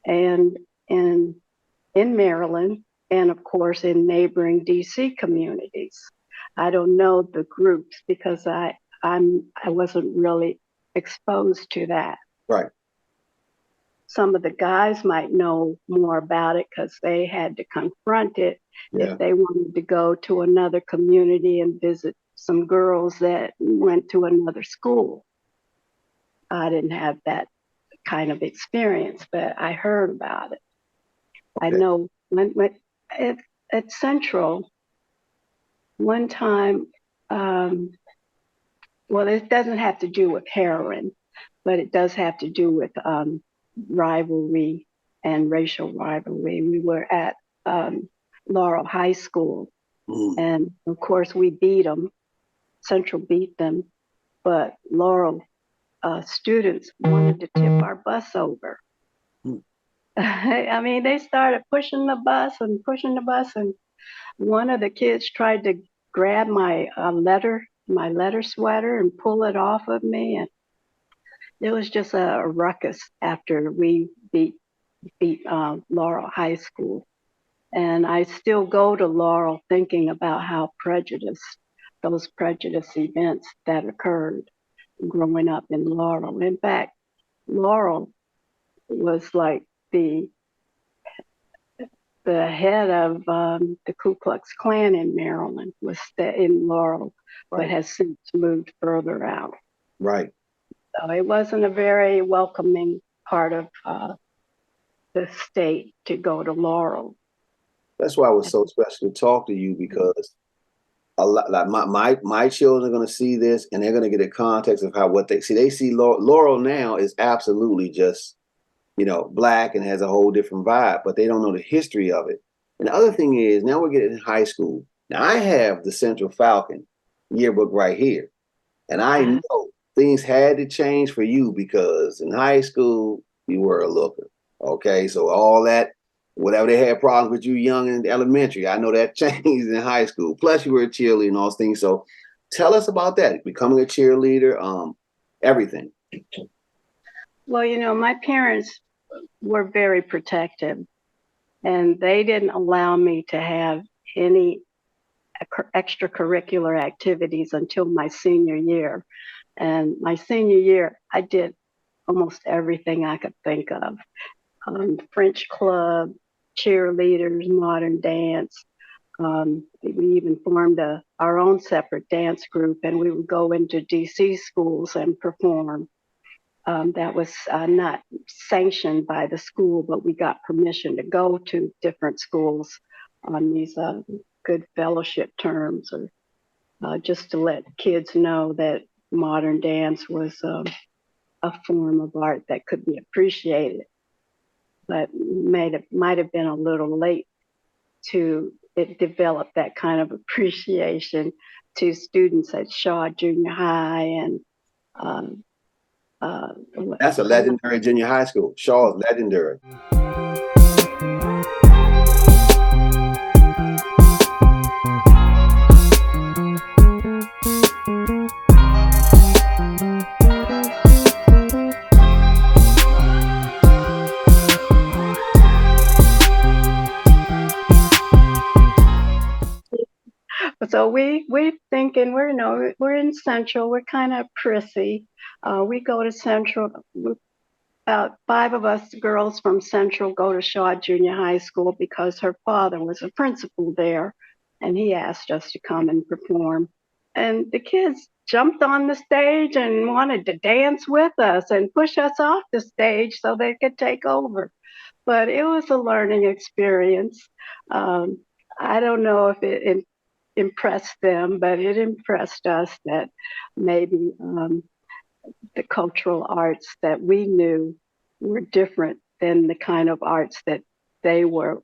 and in Maryland, and of course in neighboring DC communities. I don't know the groups because I wasn't really exposed to that. Right. Some of the guys might know more about it because they had to confront it if they wanted to go to another community and visit some girls that went to another school. I didn't have that kind of experience, but I heard about it. Okay. I know when at Central, one time, well, it doesn't have to do with heroin, but it does have to do with rivalry and racial rivalry. We were at Laurel High School, and of course we beat them. Central beat them, but Laurel students wanted to tip our bus over. I mean, they started pushing the bus, and one of the kids tried to grab my letter sweater and pull it off of me, and it was just a ruckus after we beat Laurel High School. And I still go to Laurel thinking about how those prejudice events that occurred growing up in Laurel. In fact, Laurel was like the head of the Ku Klux Klan in Maryland was in Laurel, but has since moved further out. Right. So it wasn't a very welcoming part of the state to go to Laurel. That's why it was so special to talk to you, because a lot, like my children are going to see this, and they're going to get a context of what they see. They see Laurel now is absolutely just, Black and has a whole different vibe, but they don't know the history of it. And the other thing is, now we're getting in high school. Now I have the Central Falcon yearbook right here, and I know things had to change for you, because in high school you were a looker. Okay, so all that, whatever they had problems with you young in elementary, I know that changed in high school. Plus you were a cheerleader and all those things. So tell us about that, becoming a cheerleader, everything. Well, my parents were very protective, and they didn't allow me to have any extracurricular activities until my senior year. And my senior year, I did almost everything I could think of. French club, cheerleaders, modern dance. We even formed our own separate dance group, and we would go into DC schools and perform. That was not sanctioned by the school, but we got permission to go to different schools on these good fellowship terms, or just to let kids know that modern dance was a form of art that could be appreciated. But might have been a little late to develop that kind of appreciation to students at Shaw Junior High and That's a legendary junior high school. Shaw is legendary. So we're thinking we're in Central. We're kind of prissy. We go to Central. About 5 of us girls from Central go to Shaw Junior High School because her father was a principal there, and he asked us to come and perform. And the kids jumped on the stage and wanted to dance with us and push us off the stage so they could take over. But it was a learning experience. I don't know if it impressed them, but it impressed us that maybe the cultural arts that we knew were different than the kind of arts that they were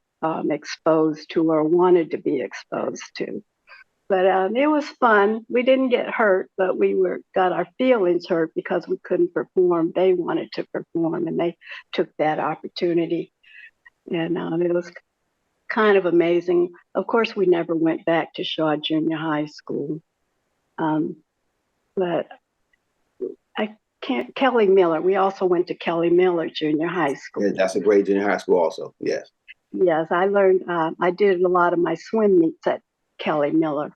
exposed to or wanted to be exposed to. But it was fun. We didn't get hurt, but we got our feelings hurt because we couldn't perform. They wanted to perform, and they took that opportunity. And it was kind of amazing. Of course, we never went back to Shaw Junior High School. But I can't, Kelly Miller, we also went to Kelly Miller Junior High School. Yeah, that's a great junior high school also, yes. Yes, I learned, I did a lot of my swim meets at Kelly Miller.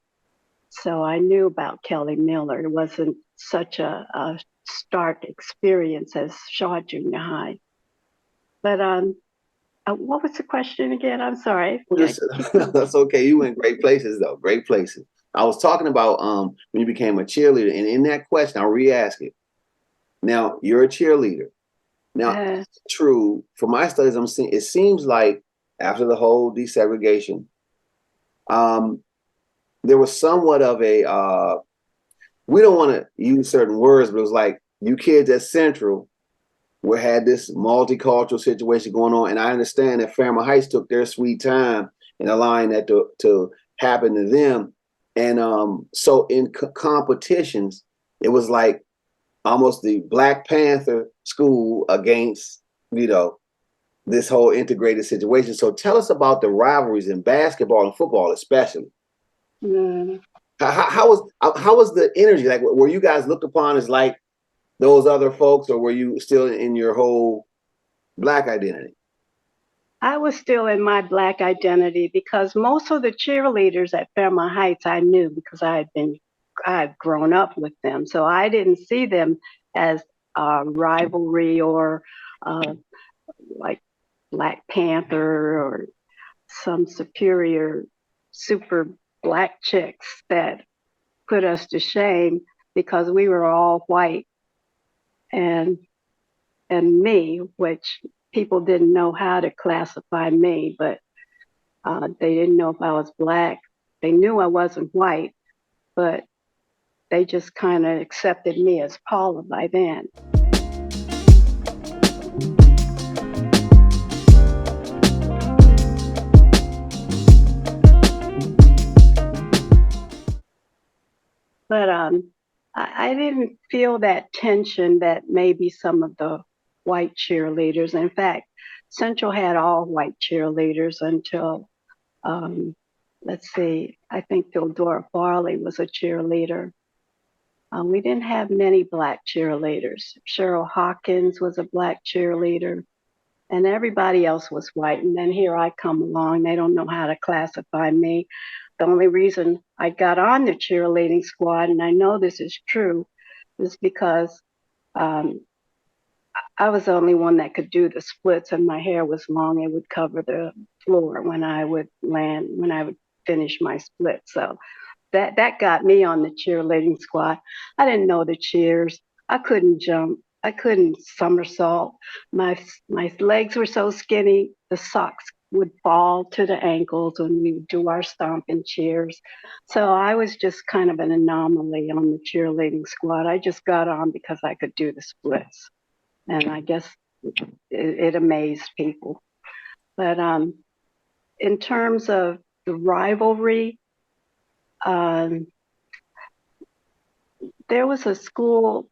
So I knew about Kelly Miller. It wasn't such a stark experience as Shaw Junior High. But what was the question again? I'm sorry. That's okay. You went great places, though. Great places. I was talking about when you became a cheerleader, and in that question, I'll re-ask it. Now, you're a cheerleader. Now, it's true. For my studies, I'm seeing it seems like after the whole desegregation, there was somewhat of a we don't want to use certain words, but it was like you kids at Central had this multicultural situation going on, and I understand that Fairmont Heights took their sweet time in allowing that to happen to them. And so in competitions, it was like almost the Black Panther school against, this whole integrated situation. So tell us about the rivalries in basketball and football, especially. Mm. How was the energy? Like, were you guys looked upon as like those other folks, or were you still in your whole Black identity? I was still in my Black identity because most of the cheerleaders at Fairmont Heights I knew because I had grown up with them. So I didn't see them as rivalry or like Black Panther or some superior super Black chicks that put us to shame because we were all white and me, which people didn't know how to classify me, but they didn't know if I was Black. They knew I wasn't white, but they just kind of accepted me as Paula by then. But I didn't feel that tension that maybe some of the white cheerleaders. In fact, Central had all white cheerleaders until, let's see, I think Theodora Farley was a cheerleader. We didn't have many Black cheerleaders. Cheryl Hawkins was a Black cheerleader, and everybody else was white. And then here I come along. They don't know how to classify me. The only reason I got on the cheerleading squad, and I know this is true, is because I was the only one that could do the splits, and my hair was long. It would cover the floor when I would finish my split. So that got me on the cheerleading squad. I didn't know the cheers. I couldn't jump. I couldn't somersault. My legs were so skinny, the socks would fall to the ankles when we would do our stomping cheers. So I was just kind of an anomaly on the cheerleading squad. I just got on because I could do the splits. And I guess it amazed people. But in terms of the rivalry, there was a school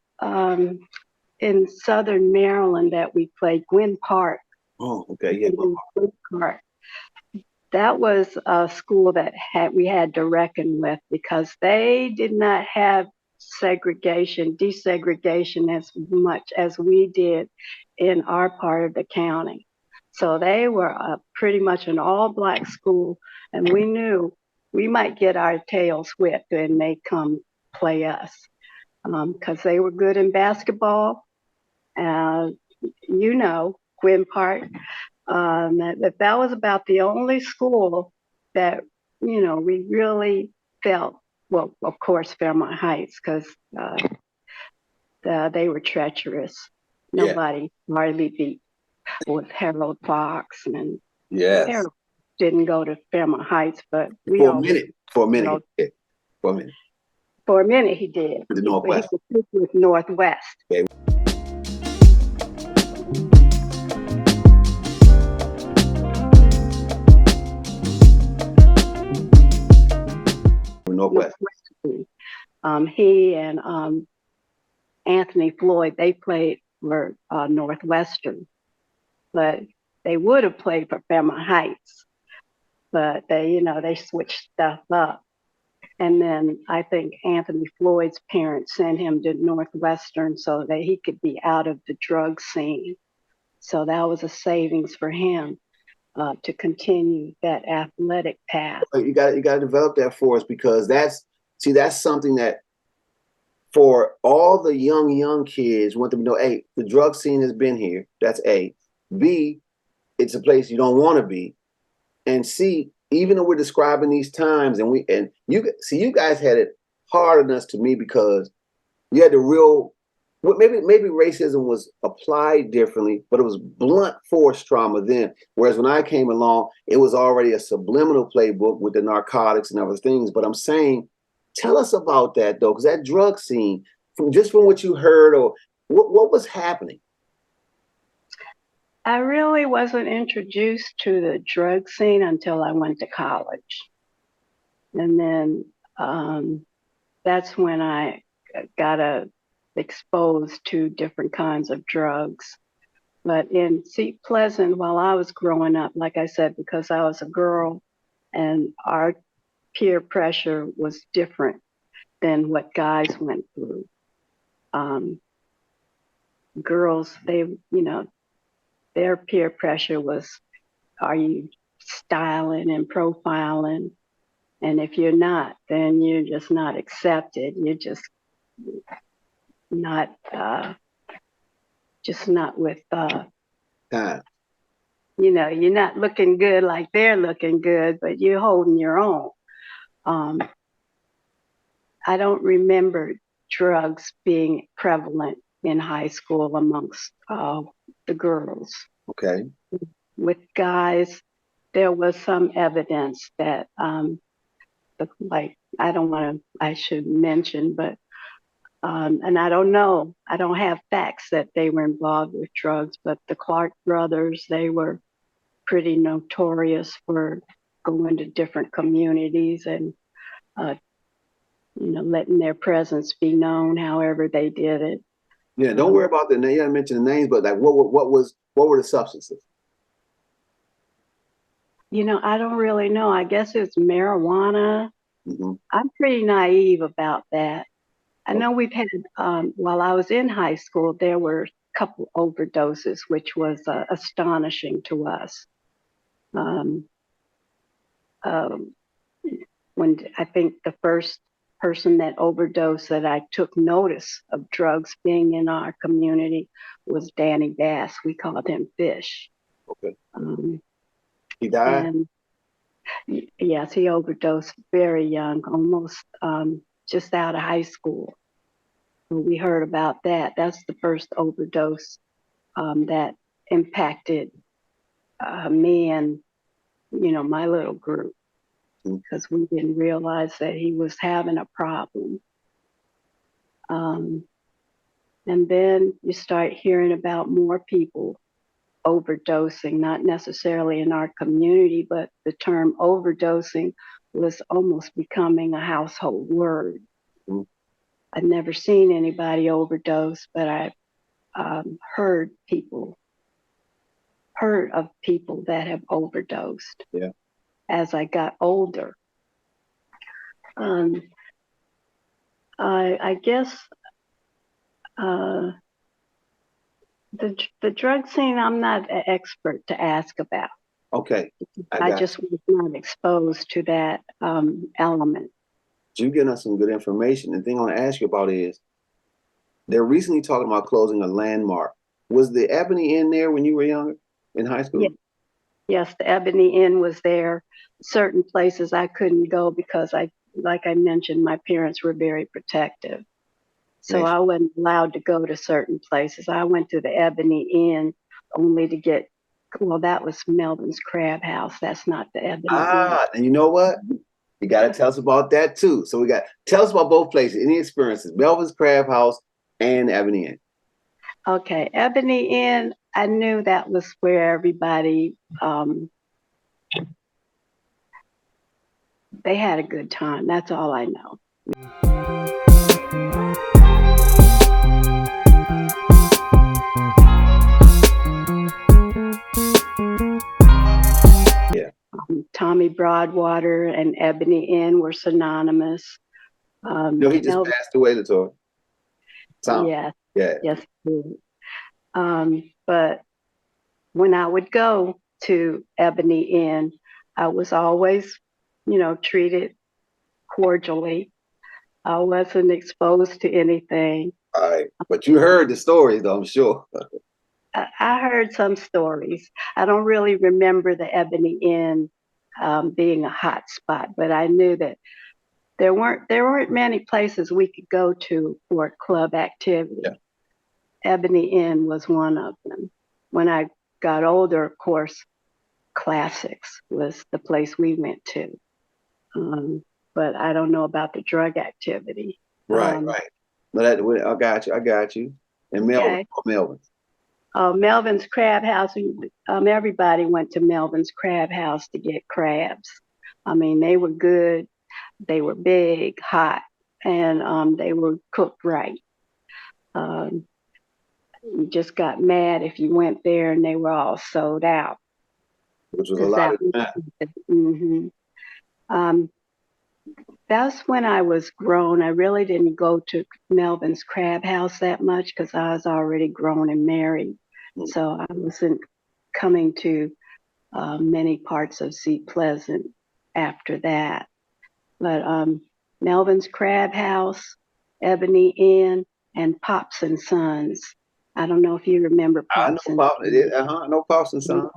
in Southern Maryland that we played, Gwynn Park. Oh, okay, yeah. Gwynn Park. That was a school that we had to reckon with because they did not have desegregation as much as we did in our part of the county. So they were pretty much an all-black school, and we knew we might get our tails whipped and they'd come play us because they were good in basketball. Gwynn Park. That was about the only school that, we really felt, well, of course, Fairmont Heights, because they were treacherous. Nobody hardly beat with Harold Fox, and Harold didn't go to Fairmont Heights, but for a minute he did. The Northwest. He was with Northwest. Okay. Northwest. He and Anthony Floyd, they played for Northwestern, but they would have played for Fairmont Heights, but they switched stuff up. And then I think Anthony Floyd's parents sent him to Northwestern so that he could be out of the drug scene. So that was a savings for him. To continue that athletic path. You got to develop that for us, because that's something that for all the young kids want them to know, A, the drug scene has been here. That's A. B, it's a place you don't want to be. And C, even though we're describing these times and you guys had it hard on us, to me, because you had the real, maybe racism was applied differently, but it was blunt force trauma then. Whereas when I came along, it was already a subliminal playbook with the narcotics and other things. But I'm saying, tell us about that, though, because that drug scene, from what you heard, or what was happening? I really wasn't introduced to the drug scene until I went to college. And then that's when I got exposed to different kinds of drugs. But in Seat Pleasant, while I was growing up, like I said, because I was a girl and our peer pressure was different than what guys went through. Girls, their peer pressure was, are you styling and profiling? And if you're not, then you're just not accepted. You're just not with you're not looking good like they're looking good, but you're holding your own. I don't remember drugs being prevalent in high school amongst the girls. Okay. With guys, there was some evidence that I should mention, but and I don't know, I don't have facts that they were involved with drugs, but the Clark brothers, they were pretty notorious for going to different communities and, letting their presence be known however they did it. Yeah, don't worry about the name. You haven't mentioned the names, but like, what were the substances? I don't really know. I guess it's marijuana. Mm-hmm. I'm pretty naive about that. I know we've had, while I was in high school, there were a couple overdoses, which was astonishing to us. When I think the first person that overdosed that I took notice of drugs being in our community was Danny Bass. We called him Fish. Okay. He died? And yes, he overdosed very young, almost just out of high school. We heard about that. That's the first overdose that impacted me and, my little group, because we didn't realize that he was having a problem. And then you start hearing about more people overdosing, not necessarily in our community, but the term overdosing was almost becoming a household word. I'd never seen anybody overdose, but I heard of people that have overdosed. Yeah. As I got older. I guess the drug scene, I'm not an expert to ask about. Okay. I just was not exposed to that element. You're giving us some good information. The thing I want to ask you about is, they're recently talking about closing a landmark. Was the Ebony Inn there when you were younger, in high school? Yeah. Yes, the Ebony Inn was there. Certain places I couldn't go because like I mentioned, my parents were very protective. So Yes. I wasn't allowed to go to certain places. I went to the Ebony Inn only to get, well, that was Melvin's Crab House. That's not the Ebony Inn. And you know what? You got to tell us about that too. So tell us about both places, any experiences, Melvin's Crab House and Ebony Inn. Okay, Ebony Inn, I knew that was where everybody, they had a good time. That's all I know. Yeah. Tommy Broadwater and Ebony Inn were synonymous. No, he just passed away, Latoya. Tom. Yes. Yeah. Yes. But when I would go to Ebony Inn, I was always, treated cordially. I wasn't exposed to anything. All right. But you heard the stories, though, I'm sure. I heard some stories. I don't really remember the Ebony Inn being a hot spot, but I knew that there weren't many places we could go to for club activity. Yeah. Ebony Inn was one of them. When I got older, of course, Classics was the place we went to. But I don't know about the drug activity. Right. But I got you. And Melvin, okay. Melvin's Crab House. Everybody went to Melvin's Crab House to get crabs. I mean, they were good. They were big, hot, and they were cooked right. You just got mad if you went there and they were all sold out. Which was a lot of time. That's when I was grown. I really didn't go to Melvin's Crab House that much because I was already grown and married. So I wasn't coming to many parts of Seat Pleasant after that. But Melvin's Crab House, Ebony Inn, and Pops and Sons. I don't know if you remember Pops and Sons. I know Pops and Sons.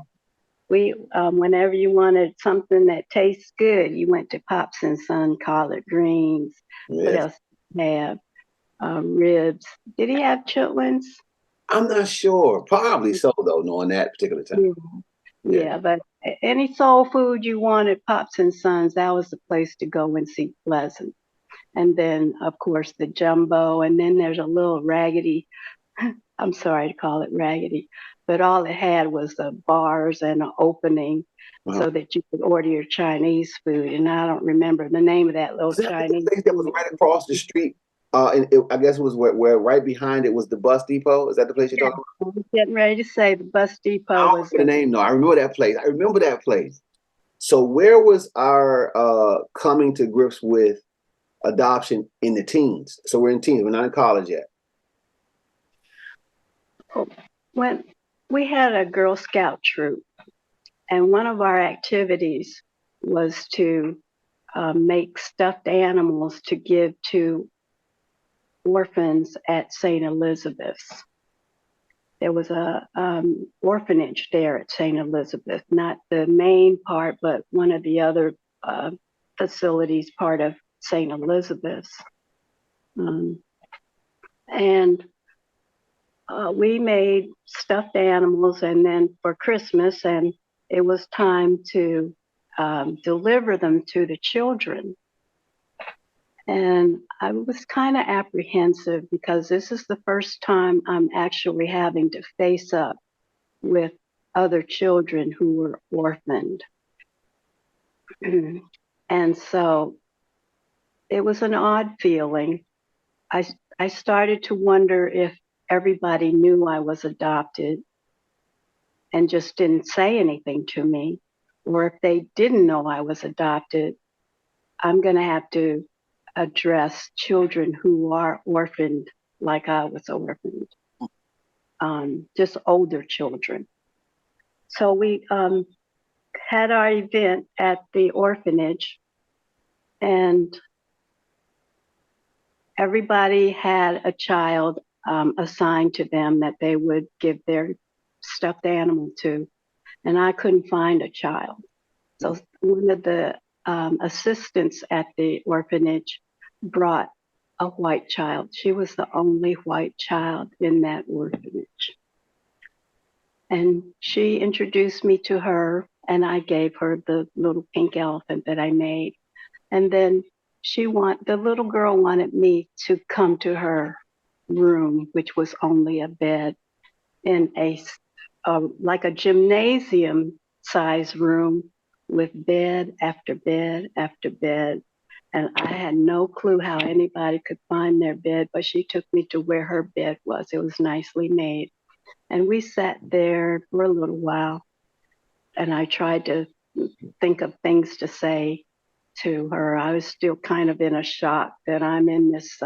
We, whenever you wanted something that tastes good, you went to Pops and Son collard greens. Yes. What else did he have? Ribs. Did he have chitlins? I'm not sure. Probably so, though, knowing that particular time. Yeah, but any soul food you wanted, Pops and Sons, that was the place to go and see Pleasant. And then, of course, the Jumbo. And then there's a little raggedy, I'm sorry to call it raggedy, but all it had was the bars and an opening so that you could order your Chinese food. And I don't remember the name of that little Chinese place that was right across the street. And I guess it was where right behind it was the bus depot. Is that the place you're talking about? I was getting ready to say the bus depot. I don't remember the name, though. I remember that place. So where was our coming to grips with adoption in the teens? So we're in teens. We're not in college yet. When we had a Girl Scout troop, and one of our activities was to make stuffed animals to give to orphans at St. Elizabeth's. There was a orphanage there at St. Elizabeth, not the main part, but one of the other facilities part of St. Elizabeth's. And we made stuffed animals, and then for Christmas, and it was time to deliver them to the children. And I was kind of apprehensive because this is the first time I'm actually having to face up with other children who were orphaned. And so it was an odd feeling. I started to wonder if everybody knew I was adopted and just didn't say anything to me, or if they didn't know I was adopted, I'm going to have to address children who are orphaned like I was orphaned, just older children. So we had our event at the orphanage, and everybody had a child assigned to them that they would give their stuffed animal to, and I couldn't find a child. So one of the assistants at the orphanage brought a white child. She was the only white child in that orphanage. And she introduced me to her, and I gave her the little pink elephant that I made. And then the little girl wanted me to come to her room, which was only a bed in like a gymnasium size room with bed after bed after bed. And I had no clue how anybody could find their bed, but she took me to where her bed was. It was nicely made. And we sat there for a little while, and I tried to think of things to say to her. I was still kind of in a shock that I'm in this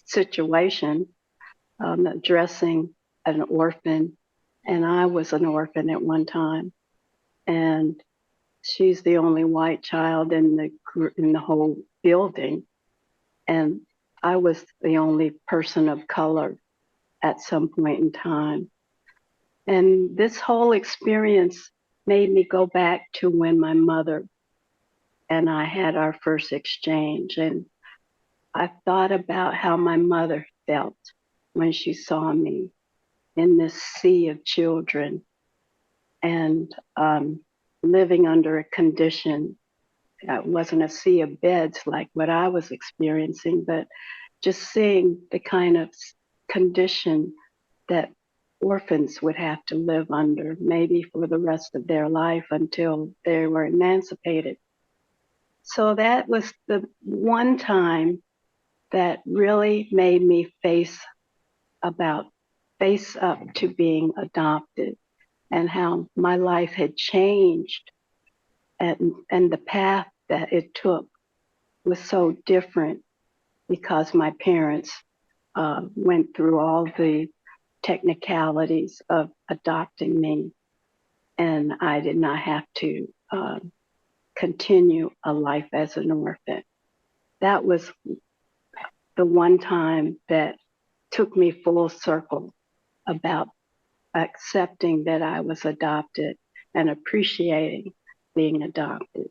situation, addressing an orphan, and I was an orphan at one time. And she's the only white child in the whole building, and I was the only person of color at some point in time. And this whole experience made me go back to when my mother and I had our first exchange, and I thought about how my mother felt when she saw me in this sea of children and living under a condition. It wasn't a sea of beds like what I was experiencing, but just seeing the kind of condition that orphans would have to live under, maybe for the rest of their life until they were emancipated. So that was the one time that really made me face up to being adopted, and how my life had changed, and the path that it took was so different because my parents went through all the technicalities of adopting me, and I did not have to continue a life as an orphan. That was the one time that took me full circle about accepting that I was adopted and appreciating being adopted.